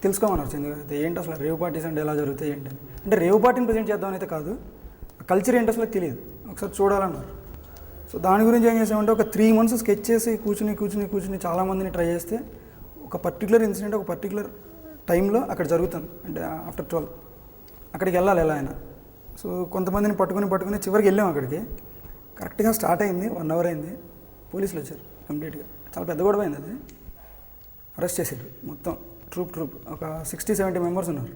తెలుసుకోమన్నారు చందు గారు. ఏంటి అసలు రేవ్ పార్టీస్ అంటే ఎలా జరుగుతాయి ఏంటి అంటే రేవ్ పార్టీని ప్రజెంట్ చేద్దామని అయితే కాదు, కల్చర్ ఏంటి అసలు తెలియదు, ఒకసారి చూడాలన్నారు. సో దాని గురించి ఏం చేసామంటే ఒక 3 months స్కెచ్ చేసి కూర్చుని చాలామందిని ట్రై చేస్తే ఒక పర్టికులర్ ఇన్సిడెంట్ ఒక పర్టికులర్ టైంలో అక్కడ జరుగుతుంది. అంటే ఆఫ్టర్ 12 అక్కడికి వెళ్ళాలి ఎలా అయినా. సో కొంతమందిని పట్టుకుని చివరికి వెళ్ళాం అక్కడికి. కరెక్ట్గా స్టార్ట్ అయింది, 1 hour అయింది, పోలీసులు వచ్చారు కంప్లీట్గా. చాలా పెద్ద గొడవ అయింది, అది అరెస్ట్ చేసారు మొత్తం ట్రూప్ ఒక 60-70 members ఉన్నారు.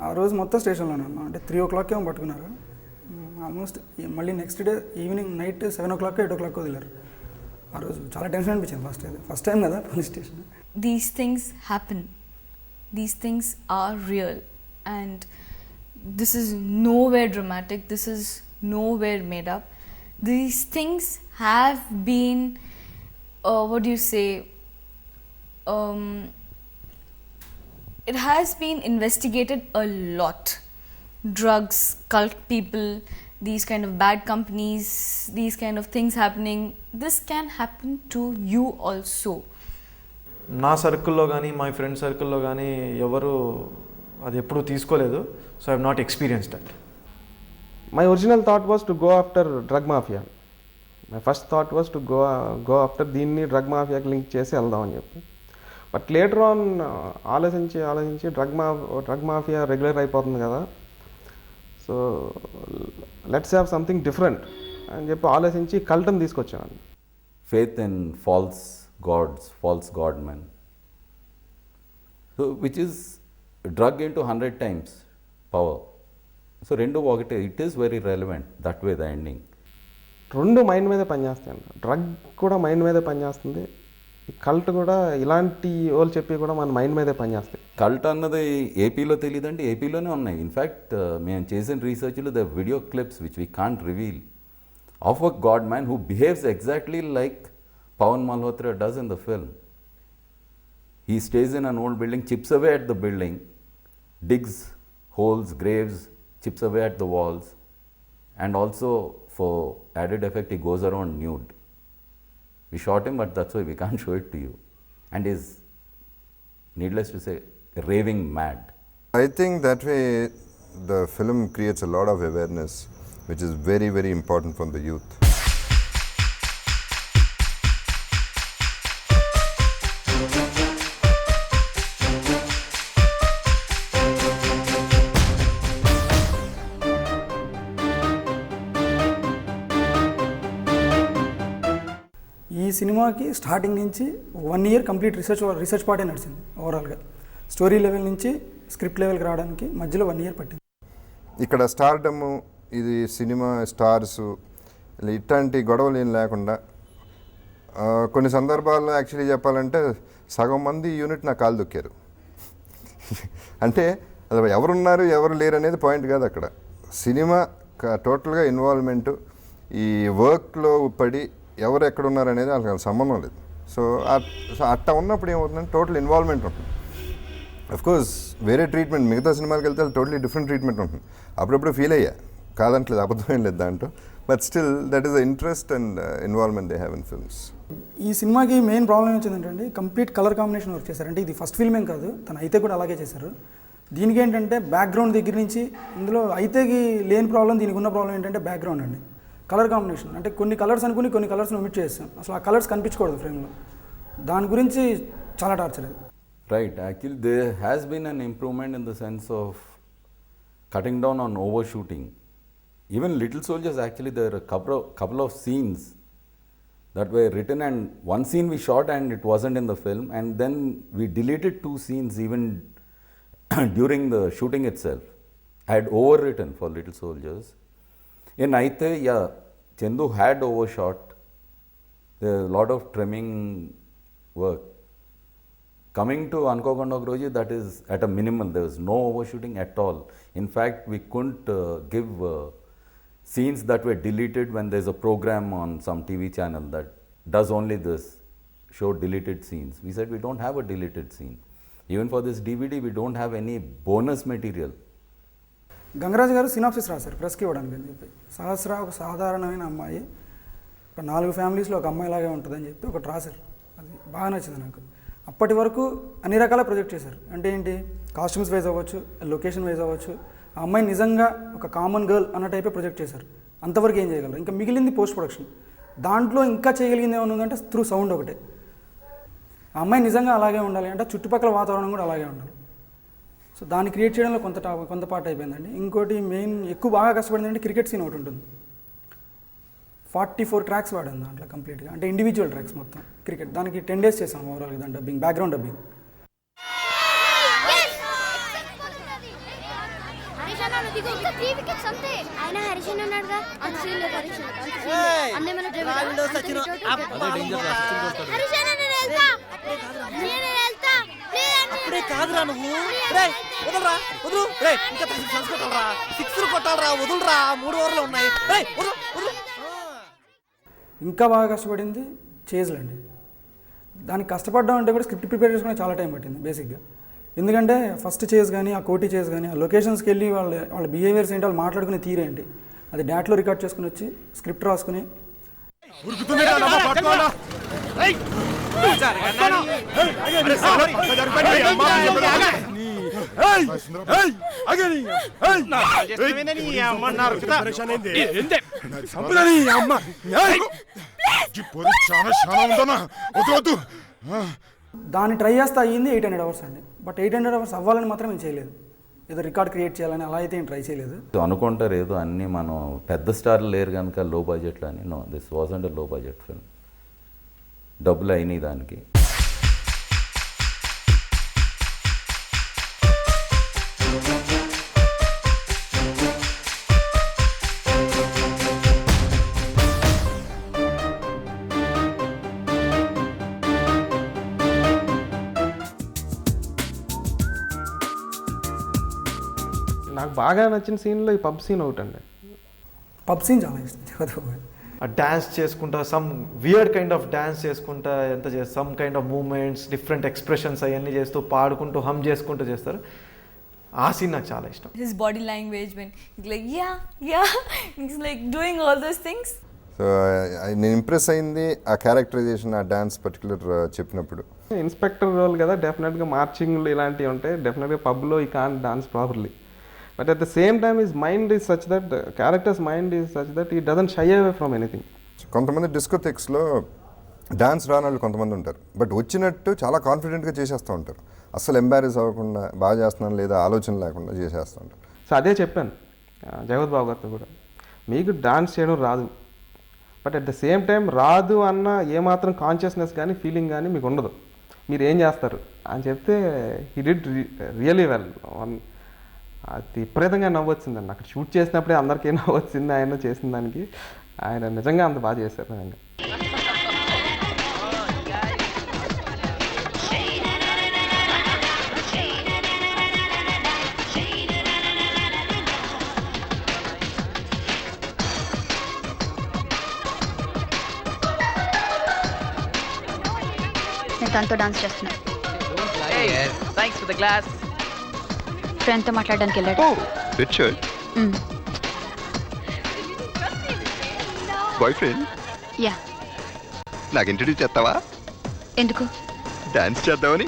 ఆ రోజు మొత్తం స్టేషన్లోనే ఉన్నాం. అంటే 3 o'clock ఏమో పట్టుకున్నారు. ఆల్మోస్ట్ మళ్ళీ next day evening night 7 o'clock 8 o'clock వదిలేరు. ఆ రోజు చాలా టెన్షన్ అనిపించింది. ఫస్ట్ టైం కదా police station. These things happen. These things are real. And this is nowhere dramatic. This is nowhere made up. These things have been, what do you say? It has been investigated a lot. Drugs, cult people, these kind of bad companies, these kind of things happening. This can happen to you also. నా సర్కిల్లో కానీ my friend సర్కిల్లో కానీ ఎవరు అది ఎప్పుడూ తీసుకోలేదు. So I have not experienced that. My original thought was to go after drug mafia. My first thought was to go after దీన్ని డ్రగ్ మాఫియాకి లింక్ చేసి వెళ్దామని చెప్పి. బట్ లేటర్ ఆన్ ఆలోచించి డ్రగ్ మాఫియా రెగ్యులర్ అయిపోతుంది కదా, so let's have something different అని చెప్పి ఆలోచించి కల్ట్ని తీసుకొచ్చాను. Faith in false gods, false godmen. So which is drug into 100 times power. So rendu ఒకటే, it is very relevant that way the ending. రెండు mind మీదే పనిచేస్తాయండి. Drug కూడా మైండ్ మీదే పనిచేస్తుంది, కల్ట్ కూడా ఇలాంటి వాళ్ళు చెప్పి కూడా మన మైండ్ మీదే పనిచేస్తాయి. కల్ట్ అన్నది ఏపీలో తెలియదంటే ఏపీలోనే ఉన్నాయి. ఇన్ఫ్యాక్ట్ మేము చేసిన రీసెర్చ్లో the video clips which we can't reveal of a god man who behaves exactly like Pawan Malhotra does in the film. He stays in an old building, chips away at the building, digs holes, graves, chips away at the walls, and also for added effect he goes around nude. We shot him, but that's why we can't show it to you. And is, needless to say, raving mad. I think that way the film creates a lot of awareness, which is very, very important for the youth. ఈ సినిమాకి starting నుంచి 1 year complete research party నడిచింది. ఓవరాల్గా story level నుంచి script లెవెల్కి రావడానికి మధ్యలో 1 year పట్టింది. ఇక్కడ స్టార్డమ్, ఇది సినిమా స్టార్స్, ఇట్లాంటి గొడవలు ఏం లేకుండా కొన్ని సందర్భాల్లో యాక్చువల్లీ చెప్పాలంటే సగం మంది యూనిట్ నా కాలు దొక్కారు. అంటే అది ఎవరున్నారు ఎవరు లేరు అనేది పాయింట్ కాదు. అక్కడ సినిమా టోటల్గా ఇన్వాల్వ్మెంటు, ఈ వర్క్లో పడి ఎవరు ఎక్కడ ఉన్నారు అనేది వాళ్ళకి సంబంధం లేదు. సో అట్లా ఉన్నప్పుడు ఏమవుతుందంటే టోటల్ ఇన్వాల్వ్మెంట్ ఉంటుంది. అఫ్కోర్స్ వేరే ట్రీట్మెంట్ మిగతా సినిమాకి వెళ్తే టోటలీ డిఫరెంట్ ట్రీట్మెంట్ ఉంటుంది. అప్పుడప్పుడు ఫీల్ అయ్యా, కాదంటలేదు, అబద్ధమేం లేదు దాంట్లో. But still that is the interest and involvement they have in films. ఈ సినిమాకి మెయిన్ ప్రాబ్లం వచ్చిందంటే కంప్లీట్ కలర్ కాంబినేషన్ వర్క్ చేశారు. అంటే ఇది ఫస్ట్ ఫిల్మ్ ఏం కాదు, తను అయితే కూడా అలాగే చేశారు. దీనికి ఏంటంటే బ్యాక్గ్రౌండ్ దగ్గర నుంచి, ఇందులో అయితేకి లేని ప్రాబ్లం, దీనికి ఉన్న ప్రాబ్లం ఏంటంటే బ్యాక్గ్రౌండ్ అండి. కలర్ కాంబినేషన్ అంటే కొన్ని కలర్స్ అనుకుని కొన్ని కలర్స్ని ఒమిట్ చేస్తాం. అసలు ఆ కలర్స్ కనిపించకూడదు ఫ్రేమ్లో. దాని గురించి చాలా టార్చర్ అది. Right, actually there has been an improvement in the sense of cutting down on overshooting. Even Little Soldiers, actually there are a couple of scenes that were written, and one scene we shot and it wasn't in the film, and then we deleted 2 scenes even during the shooting itself. I had overwritten for Little Soldiers. In Aithe, yeah, Chandu had overshot. There was a lot of trimming work. Coming to Ankokonda Groji, that is at a minimal. There was no overshooting at all. In fact, we couldn't give scenes that were deleted when there's a program on some TV channel that does only this. showed deleted scenes. We said we don't have a deleted scene. Even for this DVD, we don't have any bonus material. Gangaraju గారు synopsis రాశారు ప్రెస్కి ఇవ్వడానికి అని చెప్పి. సహస్ర ఒక సాధారణమైన అమ్మాయి, ఒక 4 ఫ్యామిలీస్లో ఒక అమ్మాయిలాగే ఉంటుందని చెప్పి ఒకటి రాశారు. అది బాగా నచ్చింది నాకు. అప్పటి వరకు అన్ని రకాల ప్రొజెక్ట్ చేశారు. అంటే ఏంటి, కాస్ట్యూమ్స్ వైజ్ అవ్వచ్చు, లొకేషన్ వైజ్ అవ్వచ్చు, ఆ అమ్మాయి నిజంగా ఒక కామన్ గర్ల్ అన్న టైపే ప్రొజెక్ట్ చేశారు. అంతవరకు ఏం చేయగలరు. ఇంకా మిగిలింది పోస్ట్ ప్రొడక్షన్. దాంట్లో ఇంకా చేయగలిగింది ఏమైనా ఉందంటే త్రూ సౌండ్ ఒకటే. ఆ అమ్మాయి నిజంగా అలాగే ఉండాలి అంటే చుట్టుపక్కల వాతావరణం కూడా అలాగే ఉండాలి. సో దాన్ని క్రియేట్ చేయడంలో కొంత పార్ట్ అయిపోయిందండి. ఇంకోటి మెయిన్ ఎక్కువ బాగా కష్టపడింది అంటే క్రికెట్ సీన్ ఒకటి ఉంటుంది. 44 ట్రాక్స్ వాడాను దాంట్లో కంప్లీట్గా, అంటే ఇండివిజువల్ ట్రాక్స్ మొత్తం క్రికెట్. దానికి 10 days చేసాం ఓవరాల్గా దాని డబ్బింగ్, బ్యాక్గ్రౌండ్ డబ్బింగ్. అప్పుడే కాదురా నువ్వు, వదలరా వదులు, ఇంకా కొట్టాలరా, 6 కొట్టాలరా, వదులురా, 3 ఓవర్లు ఉన్నాయి. ఇంకా బాగా కష్టపడింది చేజ్లండి. దానికి కష్టపడడం అంటే కూడా స్క్రిప్ట్ ప్రిపేర్ చేసుకునే చాలా టైం పట్టింది బేసిక్గా. ఎందుకంటే ఫస్ట్ చేజ్ కానీ, ఆ కోటి చేజ్ కానీ, ఆ లొకేషన్స్కి వెళ్ళి వాళ్ళ బిహేవియర్స్ ఏంటి, వాళ్ళు మాట్లాడుకునే తీరేంటి, అది డాట్లో రికార్డ్ చేసుకుని వచ్చి స్క్రిప్ట్ రాసుకుని దాన్ని ట్రై చేస్తే అయ్యింది 800 hours అండి. బట్ 800 hours అవ్వాలని మాత్రం నేను చేయలేదు. ఏదో రికార్డ్ క్రియేట్ చేయాలని అలా అయితే నేను ట్రై చేయలేదు. అనుకుంటారు ఏదో అన్నీ మనం పెద్ద స్టార్లు లేరు కనుక లో బడ్జెట్లో అని. నో, దిస్ వాజంట్ లో బడ్జెట్ ఫిల్మ్. డబ్బులు అయినాయి దానికి. నాకు బాగా నచ్చిన సీన్లో ఈ పబ్ సీన్ ఒకటి అండి. పబ్ సీన్ చాలా ఇష్టం. ఆ డ్యాన్స్ చేసుకుంటా, some weird kind of dance చేసుకుంటా, ఎంత చేస్తారు, some kind of moments, different expressions అవన్నీ చేస్తూ పాడుకుంటూ హమ్ చేసుకుంటూ చేస్తారు. ఆ సీన్ నాకు చాలా ఇష్టం. His body language when he's like yeah he's like doing all those things. So నేను ఇంప్రెస్ అయింది ఆ క్యారెక్టరైజేషన్, ఆ డాన్స్ పర్టికులర్ చెప్పినప్పుడు. ఇన్స్పెక్టర్ రోల్ కదా, డెఫినెట్గా మార్చింగ్లు ఇలాంటివి ఉంటాయి. డెఫినెట్గా పబ్లో he can dance properly. But at the same time his mind is such that, character's mind is such that he doesn't shy away from anything. కొంతమంది డిస్కోథెక్స్లో డాన్స్ రాని వాళ్ళు కొంతమంది ఉంటారు. బట్ వచ్చినట్టు చాలా కాన్ఫిడెంట్గా చేసేస్తూ ఉంటారు. అసలు ఎంబారెస్ అవ్వకుండా, బాగా చేస్తున్నాను లేదా ఆలోచన లేకుండా చేసేస్తూ ఉంటారు. సో అదే చెప్పాను జగత్ బాబు గారితో కూడా, మీకు డాన్స్ చేయడం రాదు, but at the same time రాదు అన్న ఏమాత్రం కాన్షియస్నెస్ కానీ ఫీలింగ్ కానీ మీకు ఉండదు. మీరు ఏం చేస్తారు అని చెప్తే హీ డిడ్ రియలీ వెల్. అది విపరీతంగా నవ్వొచ్చిందండి. అక్కడ షూట్ చేసినప్పుడే అందరికీ నవ్వొచ్చింది ఆయన చేసిన దానికి. ఆయన నిజంగా అంత బాగా చేశారు. నిజంగా నేను తనతో డాన్స్ చేస్తున్నా. Thanks for the glass. ఫ్రెండ్తో మాట్లాడడానికి వెళ్ళాడు. Boy friend? యా. నాకు ఇంట్రడ్యూస్ చేస్తావా? ఎందుకు? డాన్స్ చేద్దామని.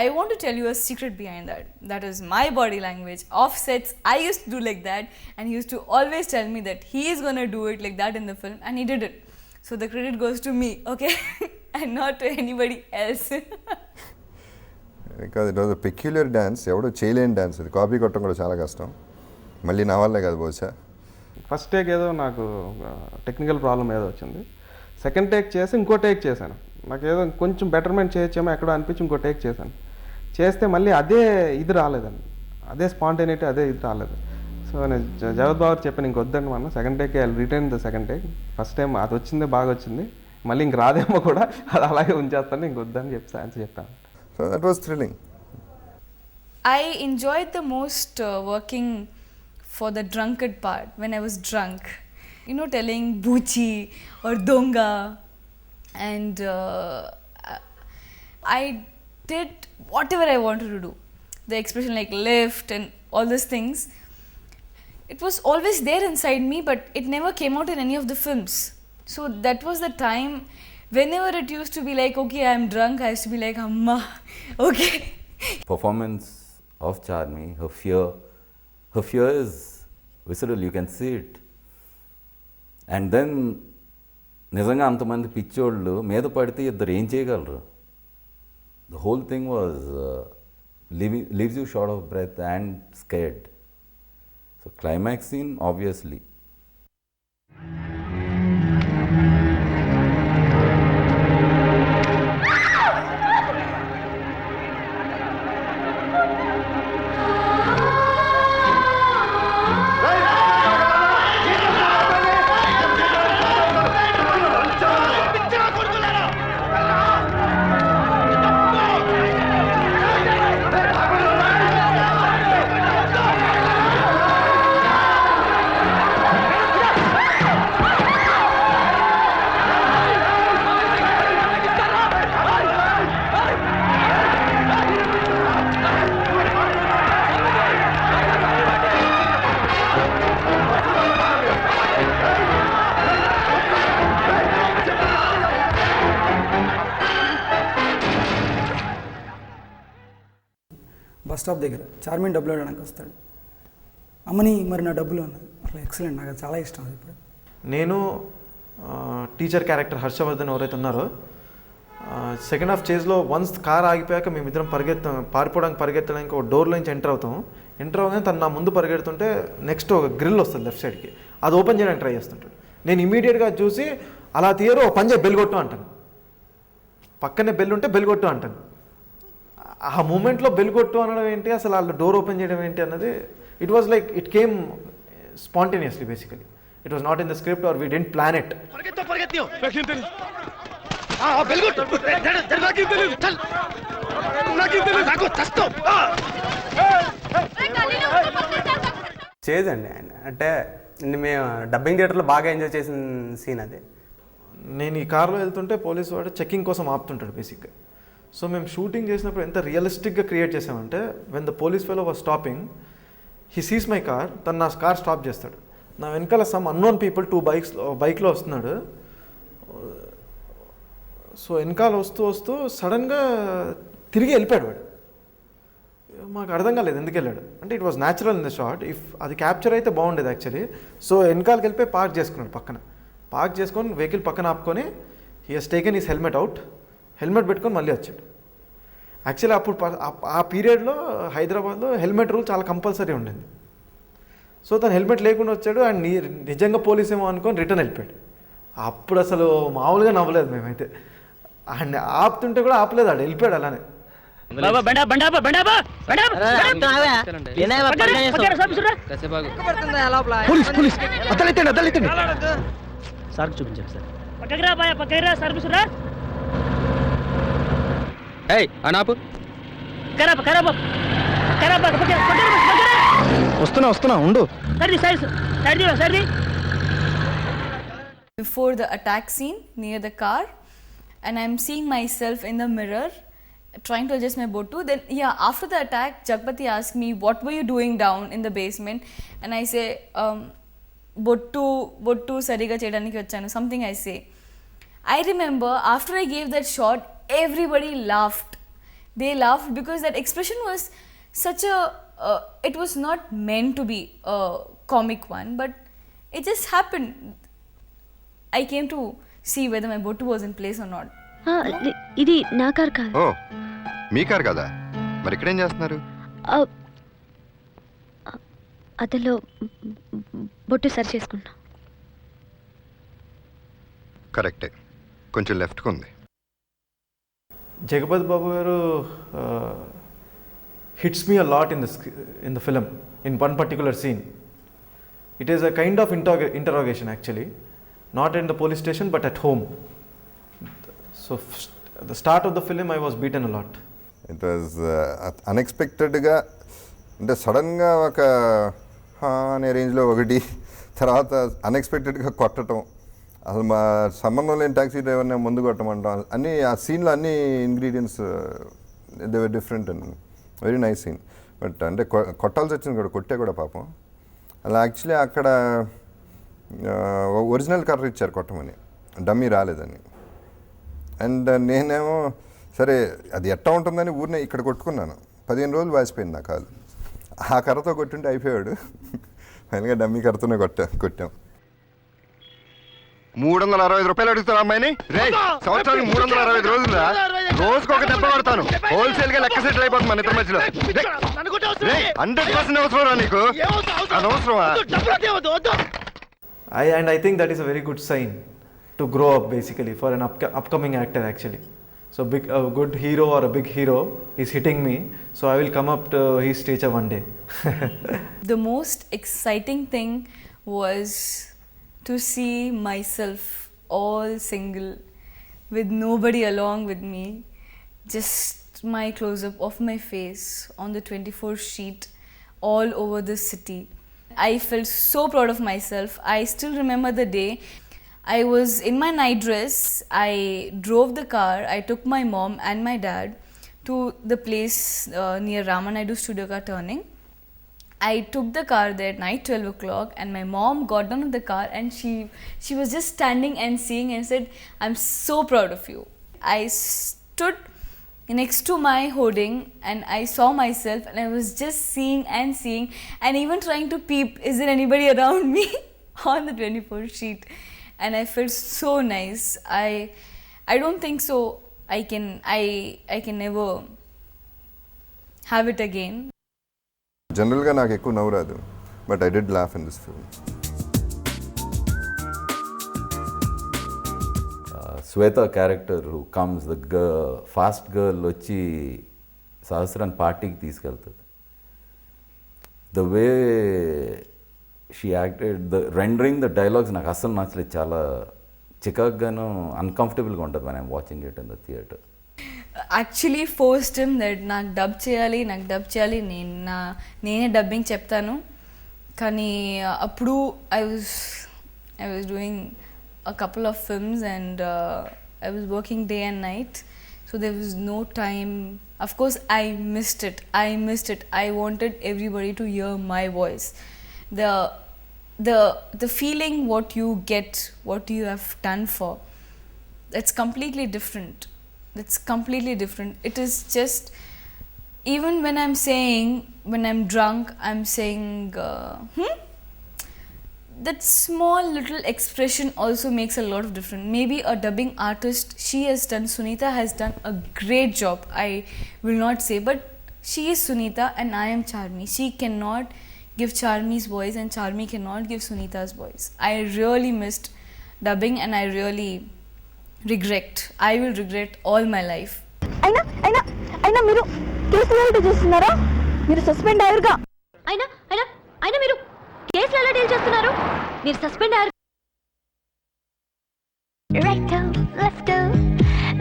I want to tell you a secret behind that. That is my body language. Offsets, I used to do like that, and he used to always tell me that he is going to do it like that in the film, and he did it. So the credit goes to me, okay? And not to anybody else. కాదు, it was peculiar dance. ఎవడో చేయలేని dance. అది copy కొట్టడం కూడా చాలా కష్టం. మళ్ళీ నా వల్లే కాదు బహుశా. ఫస్ట్ టేక్ ఏదో నాకు టెక్నికల్ ప్రాబ్లం ఏదో వచ్చింది. సెకండ్ టేక్ చేసి ఇంకో టేక్ చేశాను. నాకు ఏదో కొంచెం బెటర్మెంట్ చేయొచ్చేమో ఎక్కడో అనిపించి ఇంకో టేక్ చేశాను. చేస్తే మళ్ళీ అదే ఇది రాలేదండి, అదే స్పాంటేనిటీ, అదే ఇది రాలేదు. సో నేను జగత్ బాబు చెప్పాను ఇంకొద్దండి మనం second take I return the second take. First time అది వచ్చిందే బాగా వచ్చింది, మళ్ళీ ఇంక రాదేమో కూడా, అది అలాగే ఉంచేస్తాను, ఇంకొద్దని చెప్పాను. So that was thrilling. I enjoyed the most working for the drunkard part when I was drunk. You know, telling Buchi or Donga. and I did whatever I wanted to do. The expression like lift and all these things, it was always there inside me, but it never came out in any of the films. So that was the time whenever it used to be like, okay, I'm drunk, I used to be like, Amma, okay. Performance of Charmi, her fear is visceral, you can see it. And then నిజంగా అంతమంది పిచ్చోళ్ళు మీద పడితే ఇద్దరు ఏం చేయగలరు? The whole thing was leaves you short of breath and scared. So climax scene, obviously. Bus stop దగ్గర చార్మిన్ డబ్బులు అడగడానికి వస్తాడు. అమ్మని మరి నా డబ్బులు అన్నది. అట్లా ఎక్సలెంట్, నాకు చాలా ఇష్టం అది. ఇప్పుడు నేను టీచర్ క్యారెక్టర్ హర్షవర్ధన్ ఎవరైతే ఉన్నారో, సెకండ్ హాఫ్ చేజ్లో వన్స్ కార్ ఆగిపోయాక మేమిద్దరం పరిగెత్తడానికి ఒక డోర్లో నుంచి ఎంటర్ అవగానే తను నా ముందు పరిగెడుతుంటే నెక్స్ట్ ఒక గ్రిల్ వస్తుంది లెఫ్ట్ సైడ్కి, అది ఓపెన్ చేయడానికి ట్రై చేస్తుంటాడు. నేను ఇమీడియట్గా చూసి అలా తీయరు, ఓ పంజే బెల్ కొట్టు అంటాను. పక్కనే బెల్ ఉంటే బెల్ కొట్టు అంటాను. ఆ మూమెంట్లో బెల్ కొట్టు అనడం ఏంటి, అసలు వాళ్ళు డోర్ ఓపెన్ చేయడం ఏంటి అన్నది, it was like it came spontaneously basically. It was not in the script or we didn't plan it. చేదండి ఆయన అంటే మేము డబ్బింగ్ థియేటర్లో బాగా ఎంజాయ్ చేసిన సీన్ అది. నేను ఈ కార్లో వెళ్తుంటే పోలీసు వాడు చెకింగ్ కోసం ఆపుతుంటాడు బేసిక్గా. సో మేము షూటింగ్ చేసినప్పుడు ఎంత రియలిస్టిక్గా క్రియేట్ చేసామంటే, when the police fellow was stopping, he sees my car, తను నా కార్ స్టాప్ చేస్తాడు. నా వెనకాల సమ్ అన్నోన్ పీపుల్ 2 బైక్లో వస్తున్నాడు. సో వెనకాల వస్తూ సడన్గా తిరిగి వెళ్ళిపోయాడు వాడు. మాకు అర్థం కాలేదు ఎందుకు వెళ్ళాడు అంటే, it was natural in the short. If అది క్యాప్చర్ అయితే బాగుండేది యాక్చువల్లీ. సో వెనకాలకి వెళ్ళిపోయి పార్క్ చేసుకున్నాడు పక్కన. పార్క్ చేసుకొని వెహికల్ పక్కన ఆపుకొని he has taken his helmet out, helmet పెట్టుకొని మళ్ళీ వచ్చాడు. యాక్చువల్లీ అప్పుడు ఆ పీరియడ్లో హైదరాబాద్లో హెల్మెట్ రూల్ చాలా కంపల్సరీ ఉండింది. సో తను హెల్మెట్ లేకుండా వచ్చాడు అండ్ నిజంగా పోలీస్ ఏమో అనుకొని రిటర్న్ వెళ్ళిపోయాడు. అప్పుడు అసలు మామూలుగా నవ్వలేదు మేమైతే. అండ్ ఆపుతుంటే కూడా ఆపలేదు, ఆడు వెళ్ళిపోయాడు అలానే. సార్ చూపించారు సార్. వస్తున్నా ఉండు. Before the attack scene near the car, and I'm seeing myself in the mirror trying to adjust my bottu. Then after the attack, Jagpati asked me, what were you doing down in the basement? And I say, bottu sariga cheyadaniki vachanu, something I say. I remember after I gave that shot, everybody laughed. They laughed because that expression was such a it was not meant to be a comic one, but it just happened. I came to see whether my bottu was in place or not. ఇది నా car కాదు. ఓ మీ car కదా, మరి ఇక్కడేం చేస్తున్నారు? అతలో బొట్టు సరి చేసుకుంటా. కరెక్టే, కొంచెం లెఫ్ట్కి ఉంది. జగపతి బాబు గారు hits me a lot in the film in one particular scene. It is a kind of interrogation actually, not in the police station but at home. So at the start of the film I was beaten a lot. It was unexpectedగా అంటే సడన్గా ఒక అనే రేంజ్లో ఒకటి, తర్వాత అన్ఎక్స్పెక్టెడ్గా కొట్టడం, అసలు మా సంబంధం లేని ట్యాక్సీ డ్రైవర్ని ముందు కొట్టమంటాం అన్నీ ఆ సీన్లో అన్ని ingredients they were different and very nice scene. But అంటే కొట్టాల్సి వచ్చింది కూడా, కొట్టే కూడా పాపం. అలా యాక్చువల్లీ అక్కడ ఒరిజినల్ కర్ర ఇచ్చారు కొట్టమని, డమ్మీ రాలేదని. అండ్ నేనేమో సరే అది ఎట్టా ఉంటుందని ఊరినే ఇక్కడ కొట్టుకున్నాను. 15 రోజులు వాసిపోయింది నా కాలు. ఆ కర్రతో కొట్టుంటే అయిపోయాడు. ఫైనల్గా డమ్మీ కర్రతోనే కొట్టాం. 365 రూపాయలు అడుగుతాను అమ్మాయిని. రే సంవత్సరానికి 365 రోజులురా, రోజుకు ఒక దెబ్బ కొడతాను. హోల్సేల్ గా లెక్క సెటిల్ అయిపోతుంది మన ఇద్దరి మధ్యలో. 100% అవసరం రా నీకు, అనవసరమా? I think that is a very good sign to grow up basically for an upcoming actor actually. So a good hero or a big hero is hitting me, so I will come up to his stature one day. The most exciting thing was to see myself all single with nobody along with me, just my close-up of my face on the 24 sheet all over the city. I felt so proud of myself. I still remember the day. I was in my night dress. I drove the car. I took my mom and my dad to the place near Ramanaidu Studio Car turning. I took the car there at night 12 o'clock, and my mom got down of the car and she was just standing and seeing and said, "I'm so proud of you." I stood next to my hoarding and I saw myself and I was just seeing and even trying to peep, is there anybody around me on the 24 sheet. And I felt so nice. I don't think so I can never have it again. జనరల్గా నాకు ఎక్కువ నవ్వు రాదు, but I did laugh in this film. Shweta character who comes the fast girl వచ్చి సహస్రాన్ని పార్టీకి తీసుకెళ్తుంది. The way she acted, the rendering the dialogues నాకు అస్సలు నచ్చలేదు. చాలా చికాగ్గాను అన్కంఫర్టబుల్గా ఉంటుంది when I'm watching it in the theatre. Actually forced him that నాకు dub చేయాలి, నేనే డబ్బింగ్ చెప్తాను. కానీ అప్పుడు I was doing a couple of films and I was working day and night, so there was no time. Of course I missed it. I wanted everybody to hear my voice. The feeling what you get, what you have done for, that's completely different. It is just, even when I'm drunk, I'm saying that small little expression also makes a lot of difference. Maybe a dubbing artist, Sunita has done a great job, I will not say, but she is Sunita and I am Charmi. She cannot give Charmi's voice and Charmi cannot give Sunita's voice. I really missed dubbing and I really I will regret all my life. అయినా మీరు case ఎలా చేస్తున్నారా? మీరు suspend అయ్యారుగా. అయినా మీరు కేసులు ఎలా deal చేస్తున్నారు? మీరు సస్పెండ్ అయ్యారు.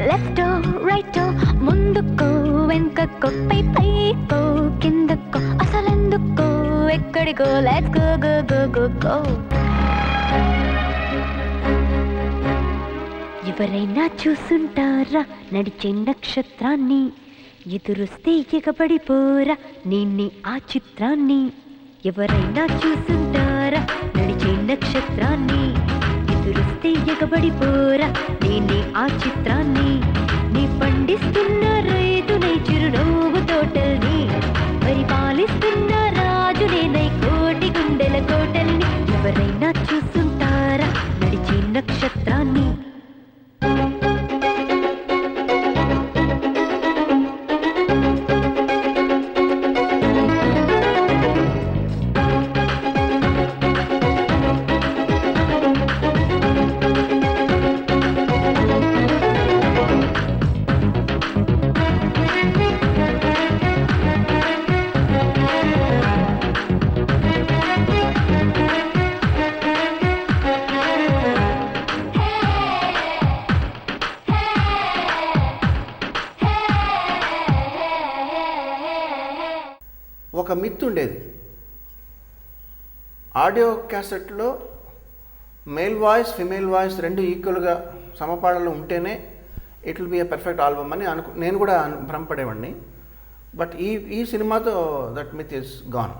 లెఫ్ట్ రైట్ ముందుకో వెనకకో పైకో కిందకో అసలెందుకో ఎక్కడికో let's go go go go go. ఎవరైనా చూసుంటారా నడిచే నక్షత్రాన్ని, ఎదురొస్తే ఎగబడిపోరా నిన్ని ఆ చిత్రాన్ని. ఎవరైనా చూసుంటారా నడిచే నక్షత్రాన్ని, ఎదురొస్తే ఎగబడిపోరా నిన్ని ఆ చిత్రాన్ని. నీ పండిస్తున్న రైతునై చిరునవ్వు తోటల్ని, పరిపాలిస్తున్న రాజునేనై కోటి గుండెల కోటల్ని. ఎవరైనా చూసుంటారా నడిచే నక్షత్రాన్ని. ఒక మిత్ ఉండేది, ఆడియో క్యాసెట్లో మేల్ వాయిస్ ఫిమేల్ వాయిస్ రెండు ఈక్వల్గా సమపాడలో ఉంటేనే it will be a perfect album అని నేను కూడా భ్రమపడేవాడిని. బట్ ఈ సినిమాతో దట్ మిత్ ఈస్ గాన్.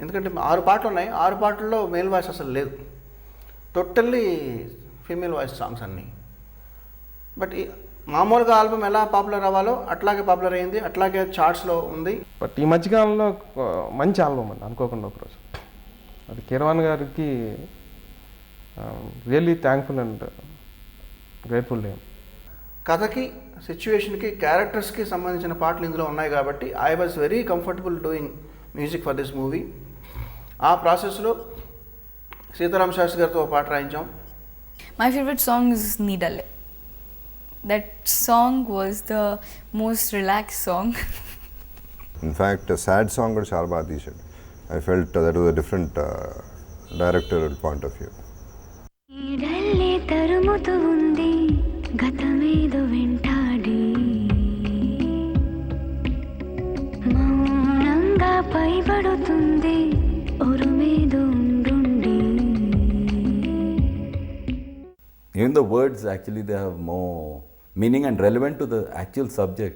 ఎందుకంటే 6 పాటలు ఉన్నాయి, 6 పాటల్లో మేల్ వాయిస్ అసలు లేదు, టోటల్లీ ఫీమేల్ వాయిస్ సాంగ్స్ అన్నీ. బట్ మామూలుగా ఆల్బమ్ ఎలా పాపులర్ అవ్వాలో అట్లాగే పాపులర్ అయింది, అట్లాగే చార్ట్స్లో ఉంది. బట్ ఈ మధ్యకాలంలో మంచి ఆల్బమ్ అండి అనుకోకుండా ఒకరోజు. అది కీరవాణి గారికి really thankful and grateful day. కథకి, సిచ్యువేషన్కి, క్యారెక్టర్స్కి సంబంధించిన పాటలు ఇందులో ఉన్నాయి కాబట్టి I was very comfortable doing music for this movie. ఆ ప్రాసెస్లో సీతారామ శాస్త్రి గారితో ఒక పాట రాయించాం. My favorite song is Needale. That song was the most relaxed song. In fact sad song కూడా చాలా బాగా తీశాడు. I felt that was a different directorial point of view. నీడల్లే తరుముతూ ఉంది గతమేదో వెంటాడి, మౌనంగా పైబడుతుంది ఒరుమేదో ఉండుండి. Even the words actually they have more meaning and relevant to the actual subject.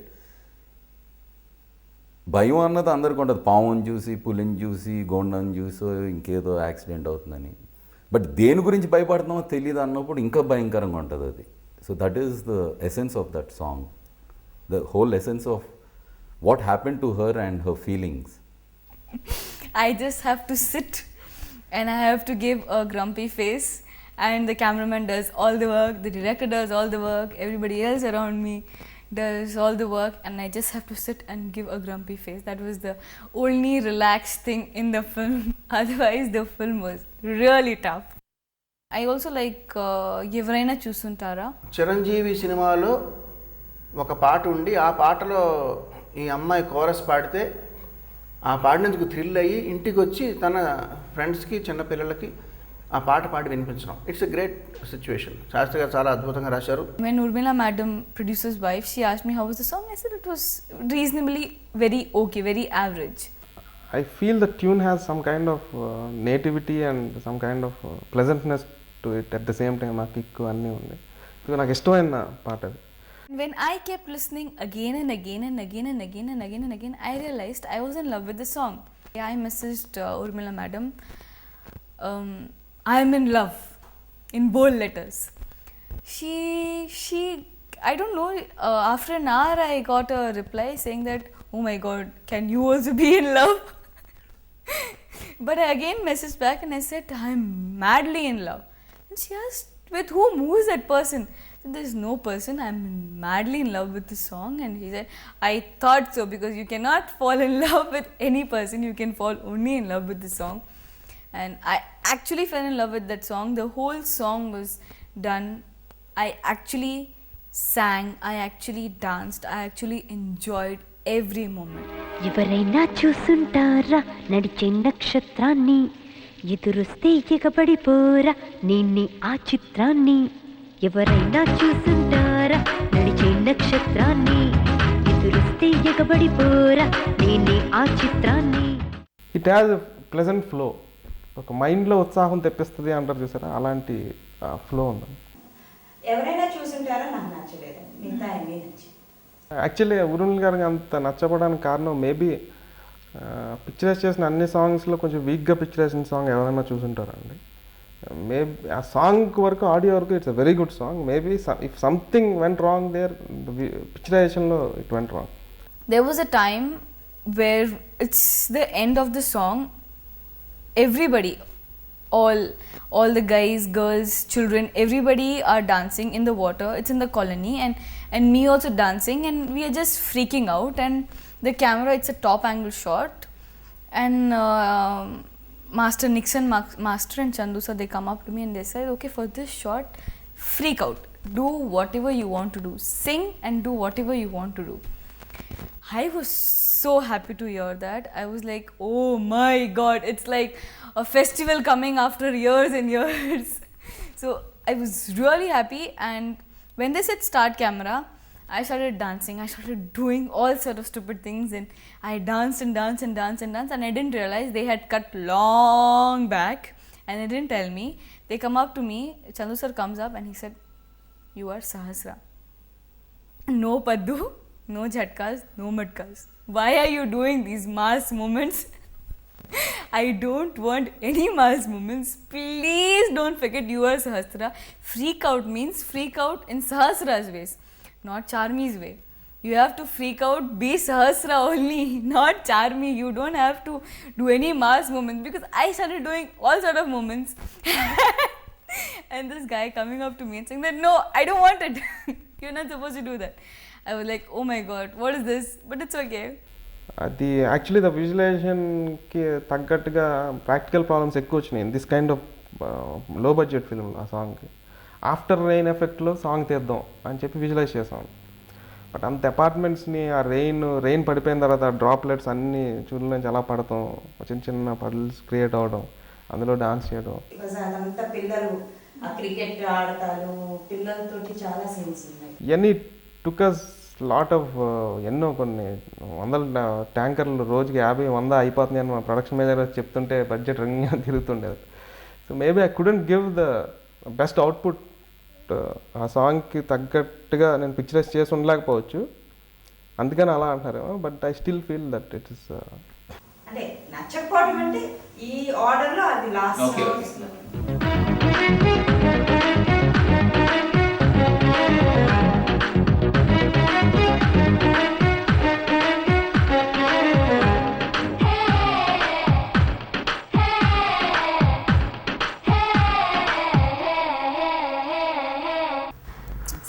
భయం అన్నది అందరికీ ఉంటుంది, పావుని చూసి పులిని చూసి గోండని చూసి ఇంకేదో యాక్సిడెంట్ అవుతుందని. బట్ దేని గురించి భయపడుతున్నామో తెలియదు అన్నప్పుడు ఇంకా భయంకరంగా ఉంటుంది అది. So that is the essence of that song, the whole essence of what happen to her and her feelings. I just have to sit and I have to give a grumpy face, and the cameraman does all the work, the director does all the work, everybody else around me does all the work, and I just have to sit and give a grumpy face. That was the only relaxed thing in the film. Otherwise the film was really tough. I also like Evaraina Chusuntara. Chiranjeevi సినిమాలో ఒక పాట ఉండి ఆ పాటలో ఈ అమ్మాయి chorus పాడితే ఆ పాడినందుకు థ్రిల్ అయ్యి ఇంటికి వచ్చి తన ఫ్రెండ్స్కి చిన్నపిల్లలకి ఆ పాట పాడి వినిపించడం. It's a great situation. Sastry గారు చాలా అద్భుతంగా రాశారు. When Urmila madam, producer's wife, she asked me how was the song, I said it was reasonably very okay, very average. I feel the tune has some kind of nativity and some kind of pleasantness to it at the same time. ఆ kick అన్నీ ఉంది. So నాకు ఇష్టమైన పాట అది. When I kept listening again and again and again and again and again and again, I realized I was in love with the song. I messaged Urmila madam, I am in love, in bold letters. She I don't know, after an hour I got a reply saying that, oh my god, can you also be in love? But I again messaged back and I said, I am madly in love. And she asked, with whom? Who is that person? I said, there is no person, I am madly in love with the song. And she said, I thought so, because you cannot fall in love with any person, you can fall only in love with the song. And I actually fell in love with that song. The whole song was done. I actually sang, I actually danced, I actually enjoyed every moment. ఎవరైనా చూసుంటారా నడిచే నక్షత్రాన్ని, ఎదురొస్తే ఎగబడిపోరా నిన్ని ఆ చిత్రాన్ని. ఎవరైనా చూసుంటారా నడిచే నక్షత్రాన్ని, ఎదురొస్తే ఎగబడిపోరా నిన్ని ఆ చిత్రాన్ని. It has a pleasant flow. ఒక మైండ్లో ఉత్సాహం తెప్పిస్తుంది అంటారు చూసారా, అలాంటి ఫ్లో ఉంది. ఎవరైనా చూసుంటారా నాకు నచ్చలేదు, మిగతా అన్నీ నచ్చింది. యాక్చువల్లీ ఉరుణ్ గారికి అంత నచ్చబడడానికి కారణం మేబీ పిక్చరైజ్ చేసిన అన్ని సాంగ్స్లో కొంచెం వీక్గా పిక్చరైజ్ చేసిన సాంగ్ ఎవరైనా చూసుంటారండి. మేబీ ఆ సాంగ్ వరకు, ఆడియో వరకు it's a very good song. Maybe if something went wrong there, పిక్చరైజేషన్లో it went wrong. There was a time where it's the end of the song, everybody, all the guys, girls, children, everybody are dancing in the water. It's in the colony, and me also dancing, and we are just freaking out. And the camera, it's a top angle shot, and Master Nixon, Master and Chandu sir, they come up to me and they said, okay, for this shot, freak out, do whatever you want to do, sing and do whatever you want to do. I was so happy to hear that. I was like, oh my god, it's like a festival coming after years and years. So I was really happy, and when they said start camera, I started dancing, I started doing all sort of stupid things, and I danced and danced and danced and danced, and I didn't realize they had cut long back and they didn't tell me. They come up to me, Chandu sir comes up and he said, "You are Sahasra. No Paddu, no Jhatkas, no Matkas. Why are you doing these mass moments? I don't want any mass moments. Please don't forget you are Sahasra." Freak out means freak out in Sahasra's ways, not Charmi's way. You have to freak out, be Sahasra only, not Charmi. You don't have to do any mass moments, because I started doing all sort of moments. And this guy coming up to me and saying that, "No, I don't want it. You're not supposed to do that." I was like, oh my god, what is this? But it's okay. అది actually the విజువలైజేషన్కి తగ్గట్టుగా practical problems ఎక్కువ వచ్చినాయి this kind of లో budget film. ఆ సాంగ్కి after rain ఎఫెక్ట్లో song తీద్దాం అని చెప్పి విజువలైజ్ చేసాం. బట్ అంత అపార్ట్మెంట్స్ని ఆ రెయిన్ పడిపోయిన తర్వాత డ్రాప్లెట్స్ అన్నీ చూడల నుంచి అలా పడతాం, చిన్న చిన్న పడల్స్ క్రియేట్ అవ్వడం, అందులో డాన్స్ చేయడం. అదంతా పిల్లలు క్రికెట్ ఆడతారు, పిల్లలతోటి చాలా సీన్స్ ఉన్నాయి. ఇవన్నీ టుకస్ లాట్ ఆఫ్ ఎన్నో కొన్ని వందల ట్యాంకర్లు రోజుకి 50-100 అయిపోతున్నాయి అని మా ప్రొడక్షన్ మేనేజర్ చెప్తుంటే బడ్జెట్ రంగా తిరుగుతుండేది. So maybe I couldn't give the best output. ఆ సాంగ్కి తగ్గట్టుగా నేను పిక్చరైజ్ చేసి ఉండలేకపోవచ్చు, అందుకని అలా అంటారేమో. But I still feel that it is అంటే నచ్చకపోవడం అంటే ఈ ఆర్డర్లో అది లాస్ట్.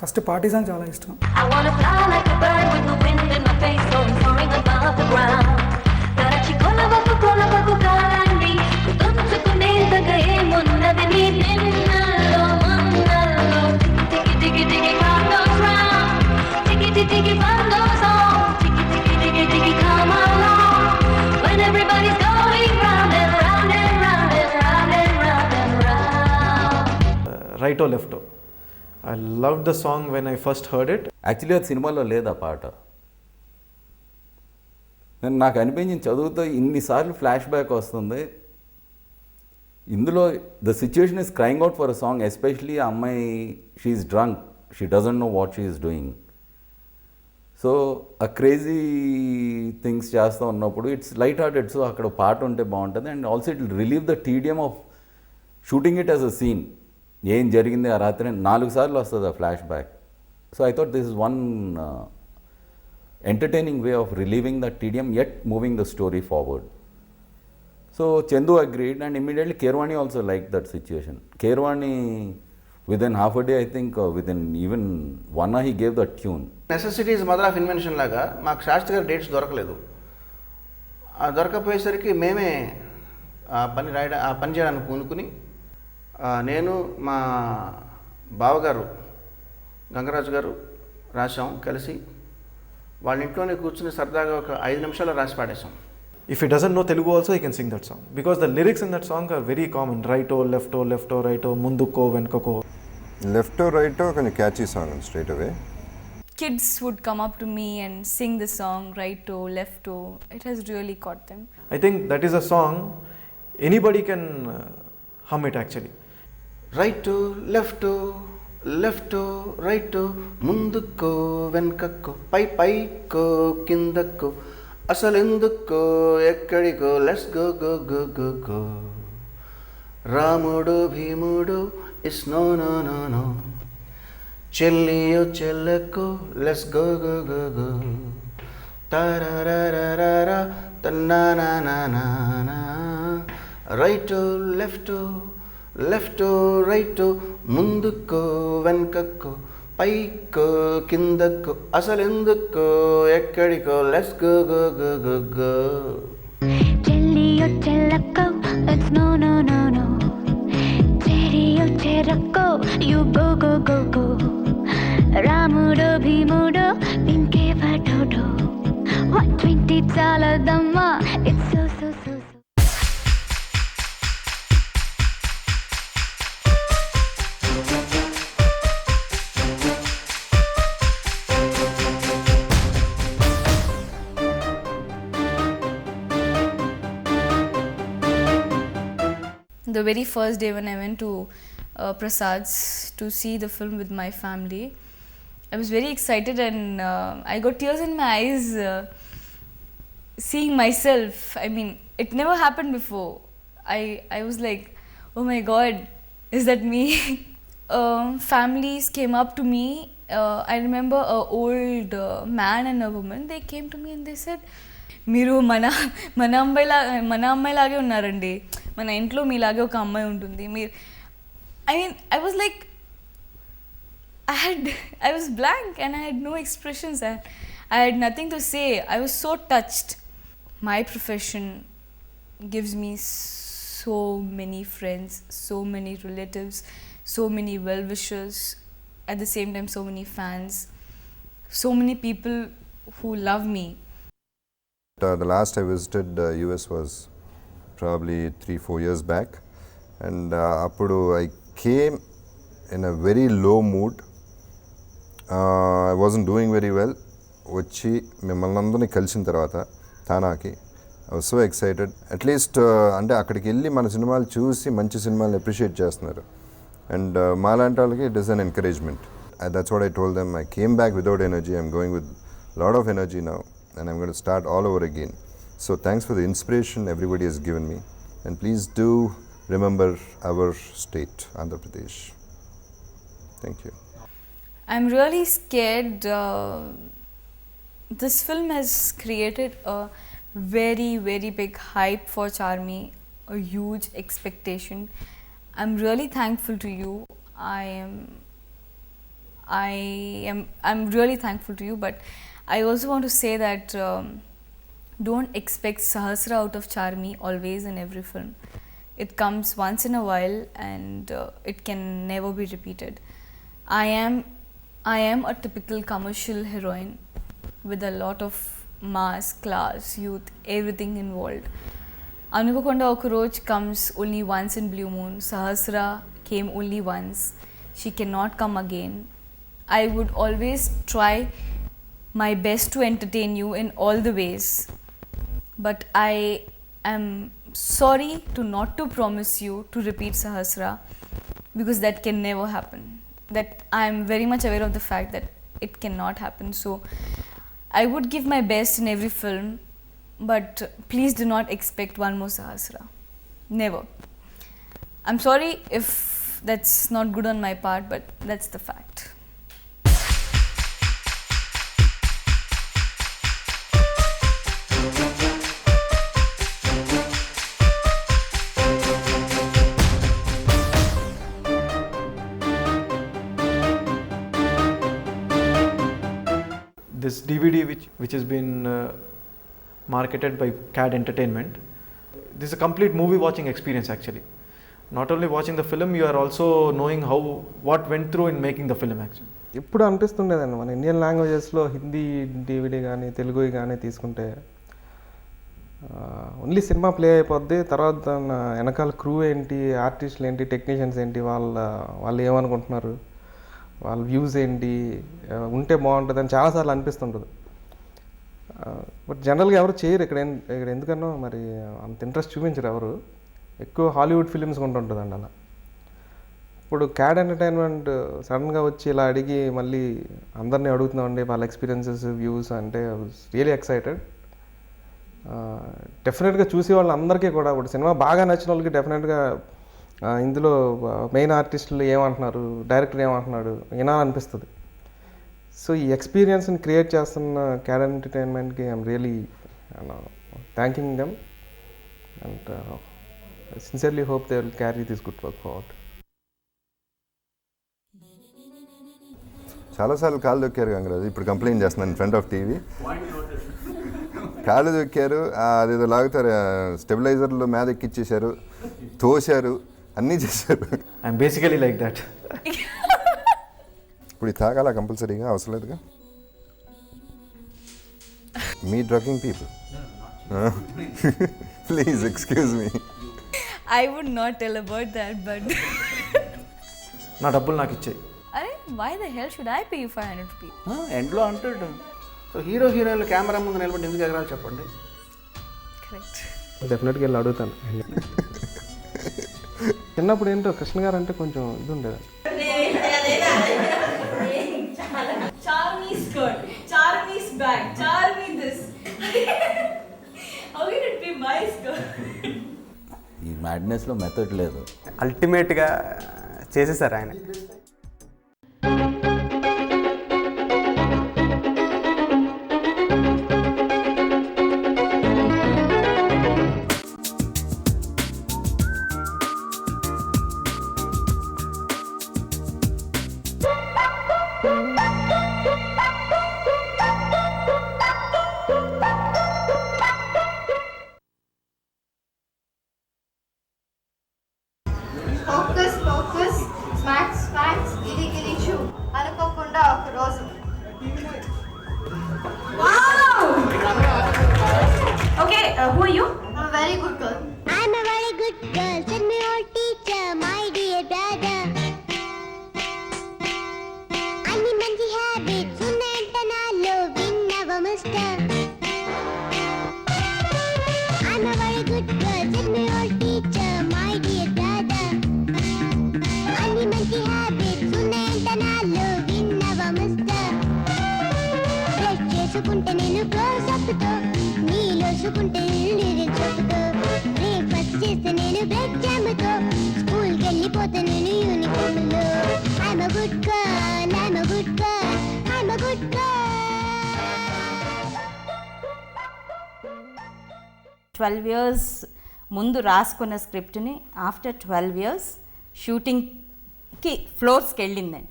ఫస్ట్ పార్టీ సాంగ్ చాలా ఇష్టం. I wanna fly like a bird with the wind in my face, soaring above the ground. తరచికొల వకు కాలండి కుతుంచుకునేంతగా ఏమున్నది నీ నిన్నల్లో మన్నల్లో. Tiki tiki tiki clock goes round, tiki tiki tiki fun goes on, tiki tiki tiki tiki come along. When everybody's going round and round and round and round and round and round. రైటో లెఫ్టో, I loved the song when I first heard it. Actually అది సినిమాలో లేదు ఆ పాట. నాకు అనిపించింది చదువుతో ఇన్నిసార్లు flash back వస్తుంది. ఇందులో the situation is crying out for a song, especially ఆ అమ్మాయి she's drunk, she doesn't know what she is doing. So ఆ క్రేజీ థింగ్స్ చేస్తూ ఉన్నప్పుడు ఇట్స్ లైట్ హార్టెడ్. సో అక్కడ పాట ఉంటే బాగుంటుంది. And also it will relieve the tedium of shooting it as a scene. ఏం జరిగింది ఆ రాత్రి 4 సార్లు వస్తుంది ఆ flashback. So I thought this is one entertaining way of relieving the tedium yet moving the story forward. So Chandu agreed, and immediately Keerwani also liked that situation. Keerwani within half a day, I think within even 1 hour he gave the tune. Necessity is mother of invention లాగా మాకు శాస్త్రి గారి dates దొరకలేదు. దొరకపోయేసరికి మేమే ఆ పని చేయడానికి పూనుకుని నేను మా బావగారు గంగరాజు గారు రాశాం కలిసి. వాళ్ళ ఇంట్లోనే కూర్చుని సరదాగా ఒక 5 నిమిషాలు రాసి పాడేశాం. If he doesn't know Telugu also, he can sing that song, because the lyrics in that song are very common. Righto, lefto, lefto, righto, munduko, venkako. Lefto, righto, కొంచెం catchy song straight away. Kids would come up to me and sing the song righto, lefto. It has really caught them. I think that is a song anybody can hum it actually. Righto, lefto, left right ముందుకో వెనకక్కో పైకో కిందకో అసలెందుకో ఎక్కడికో let's go go go go go. Ramudu Bheemudu is no no no no, చెల్లియో చెల్లెకో let's go go go go. తరరరరర తన్నానా. రైట్ లెఫ్ట్ లెఫ్ట్ రైట్ ముందుకో వెనకక్కో పైకో కిందకో అసలెందుకో ఎక్కడికో let's go go go go go. చెల్లియో చెల్లకో let's no no no no, చెరియో చెరకో you go go go go. రాముడో భీముడో ఇంకే పటోడో 120 చాలదమ్మా it's so so so. the very first day when I went to Prasad's to see the film with my family, I was very excited and I got tears in my eyes seeing myself. I mean, it never happened before. I was like, oh my god, is that me? Families came up to me. I remember an old man and a woman. They came to me and they said, మీరు మన అమ్మాయిలాగే ఉన్నారండి, మన ఇంట్లో మీలాగే ఒక అమ్మాయి ఉంటుంది. మీరు I was like, I was blank and I had no expressions and I had nothing to say. I was so touched. My profession gives me so many friends, so many relatives, so many well-wishers, at the same time so many fans, so many people who love me. The last I visited US was probably 3-4 years back, and appudu I came in a very low mood. I wasn't doing very well. వచ్చి మిమ్మల్ని అందరినీ కలిసిన తర్వాత తానాకి I was so excited. At least అంటే అక్కడికి వెళ్ళి మన సినిమాలు చూసి మంచి సినిమాలను అప్రిషియేట్ చేస్తున్నారు. అండ్ మాలాంటి వాళ్ళకి it is an encouragement. That's what I told them. I came back without energy. I'm going with lot of energy now and I'm going to start all over again. So thanks for the inspiration everybody has given me. And please do remember our state, Andhra Pradesh. Thank you. I'm really scared. This film has created a very, very big hype for Charmi, a huge expectation. I'm really thankful to you. I'm really thankful to you, but I also want to say that don't expect Sahasra out of Charmi always in every film. It comes once in a while and it can never be repeated. I am a typical commercial heroine with a lot of mass, class, youth, everything involved. Anuvakonda Okaroj comes only once in Blue Moon. Sahasra came only once. She cannot come again. I would always try my best to entertain you in all the ways. But I am sorry to not to promise you to repeat Sahasra, because that can never happen. That I am very much aware of the fact that it cannot happen. So I would give my best in every film, but please do not expect one more Sahasra. Never. I'm sorry if that's not good on my part, but that's the fact. This DVD which has been marketed by CAD Entertainment, this is a complete movie watching experience actually. Not only watching the film, you are also knowing what went through in making the film actually. ఇప్పుడు అనిపిస్తుండేదండి, మన Indian లాంగ్వేజెస్లో Hindi DVD కానీ తెలుగు కానీ తీసుకుంటే only cinema play అయిపోద్ది, తర్వాత దాని వెనకాల crew ఏంటి, ఆర్టిస్టులు ఏంటి, టెక్నీషియన్స్ ఏంటి, వాళ్ళు ఏమనుకుంటున్నారు, వాళ్ళ వ్యూస్ ఏంటి ఉంటే బాగుంటుంది అని చాలాసార్లు అనిపిస్తుంటుంది. బట్ జనరల్గా ఎవరు చేయరు ఇక్కడ ఎందుకన్నా మరి అంత ఇంట్రెస్ట్ చూపించరు ఎవరు. ఎక్కువ హాలీవుడ్ ఫిలిమ్స్ కొంటుంటుందండి అలా. ఇప్పుడు CAD ఎంటర్టైన్మెంట్ సడన్గా వచ్చి ఇలా అడిగి మళ్ళీ అందరినీ అడుగుతున్నామండి వాళ్ళ ఎక్స్పీరియన్సెస్, వ్యూస్ అంటే రియలీ ఎక్సైటెడ్. డెఫినెట్గా చూసే వాళ్ళందరికీ కూడా ఇప్పుడు సినిమా బాగా నచ్చిన వాళ్ళకి డెఫినెట్గా ఇందులో మెయిన్ ఆర్టిస్టులు ఏమంటున్నారు, డైరెక్టర్ ఏమంటున్నాడు వినాలనిపిస్తుంది. సో ఈ ఎక్స్పీరియన్స్ని క్రియేట్ చేస్తున్న CAD ఎంటర్టైన్మెంట్కి I'm really thanking them and sincerely hope they will carry this good work forward. చాలాసార్లు కాళ్ళు దొక్కారు గంగరాజు, ఇప్పుడు కంప్లైంట్ చేస్తున్నాను ఇన్ ఫ్రంట్ ఆఫ్ టీవీ. కాళ్ళు దొక్కారు, అదేదో లాగుతారు, స్టెబిలైజర్లో మీద ఎక్కిచ్చేశారు, తోశారు, అన్నీ చేశారు. I'm basically like that. ఇప్పుడు ఇది తాగాల కంపల్సరీగా, అవసరం లేదుగా. మీ drugging people, please excuse me. I would not tell about that, but నా డబ్బులు నాకు ఇచ్చేయి. అరే why the hell should I pay you 500 rupees? ఎండ్లో అంటాడు. సో హీరో హీరోయిన్లు కెమెరా ముందు నిలబడి ఎందుకు ఎగరాలి చెప్పండి. కరెక్ట్. డెఫినెట్గా వెళ్ళి అడుగుతాను. చిన్నప్పుడు ఏంటో కృష్ణ గారు అంటే కొంచెం ఇది ఉండేది. Charmy's skirt, Charmy's bag, Charmy this. How can it be my skirt? ఈ మ్యాడ్నెస్లో మెథడ్ లేదు. అల్టిమేట్గా చేసేసారు ఆయన. ఫోకస్ ఫోకస్ స్మాక్స్ స్మాక్స్ గిరి గిరి చూ అనుకోకుండా ఒక రోజు. Okay, who are you? I'm a very good girl. I'm a very good girl. Send me your teacher, my dear brother. అన్ని మంచి హ్యాబిట్స్ ఉన్నాయంట నాలో విన్నవ mister. I'm a very good girl. Send me your teacher, my dear brother. అన్ని మంచి habits ఉన్నాయంట నాలో విన్నవ mister. Brush చేసుకుంటే నేను క్లోజ్ అప్తో, నీలో సుకుంటే లిరిక్స్ చెప్పుతో, బ్రేక్ఫాస్ట్ చేస్తే నేను బ్రెడ్ జామ్తో, స్కూల్కి వెళ్ళిపోతే నేను యూనిఫామ్లో. I'm a good girl, I'm a good girl, I'm a good girl. 12 years ముందు రాసుకున్న స్క్రిప్ట్ని ఆఫ్టర్ 12 years షూటింగ్కి ఫ్లోర్స్కి వెళ్ళిందండి.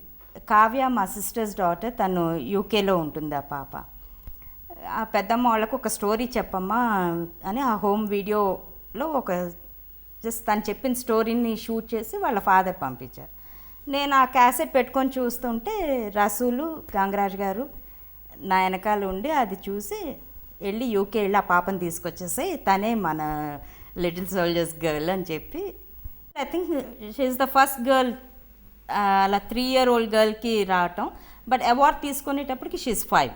కావ్య మా సిస్టర్స్ డాటర్, తను యూకేలో ఉంటుంది ఆ పాప. ఆ పెద్దమ్మ వాళ్ళకు ఒక స్టోరీ చెప్పమ్మా అని ఆ హోమ్ వీడియోలో ఒక జస్ట్ తను చెప్పిన స్టోరీని షూట్ చేసి వాళ్ళ ఫాదర్ పంపించారు. నేను ఆ క్యాసెట్ పెట్టుకొని చూస్తుంటే రసూలు గంగరాజ్ గారు నా వెనకాల ఉండి అది చూసి వెళ్ళి యూకే వెళ్ళి ఆ పాపని తీసుకొచ్చేసి తనే మన లిటిల్ సోల్జర్స్ గర్ల్ అని చెప్పి, I think she is the first girl అలా 3-year-old గర్ల్కి రావటం. బట్ అవార్డ్ తీసుకునేటప్పటికి షీ ఈస్ 5.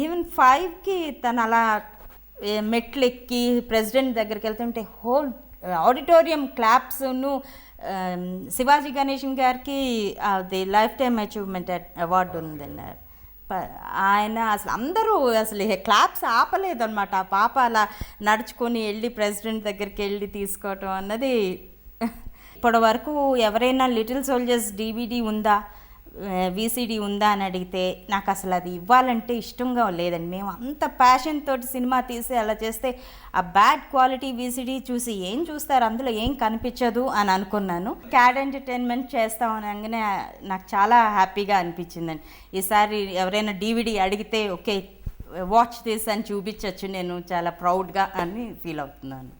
ఈవెన్ 5కి తను అలా మెట్లు ఎక్కి ప్రెసిడెంట్ దగ్గరికి వెళ్తుంటే హోల్ ఆడిటోరియం క్లాప్స్ను. శివాజీ గణేషన్ గారికి the lifetime achievement award ఉందండి. ఆయన అసలు అందరూ అసలు క్లాప్స్ ఆపలేదన్నమాట. ఆ పాప అలా నడుచుకొని వెళ్ళి ప్రెసిడెంట్ దగ్గరికి వెళ్ళి తీసుకోవటం అన్నది. ఇప్పటి వరకు ఎవరైనా లిటిల్ సోల్జర్స్ DVD ఉందా, VCD ఉందా అని అడిగితే నాకు అసలు అది ఇవ్వాలంటే ఇష్టంగా లేదండి. మేము అంత ప్యాషన్ తోటి సినిమా తీసి అలా చేస్తే ఆ బ్యాడ్ క్వాలిటీ VCD చూసి ఏం చూస్తారు, అందులో ఏం కనిపించదు అని అనుకున్నాను. క్యాడ్ ఎంటర్టైన్మెంట్ చేస్తామని అనగానే నాకు చాలా హ్యాపీగా అనిపించిందండి. ఈసారి ఎవరైనా DVD అడిగితే ఓకే వాచ్ దిస్ అని చూపించవచ్చు, నేను చాలా ప్రౌడ్గా అని ఫీల్ అవుతున్నాను.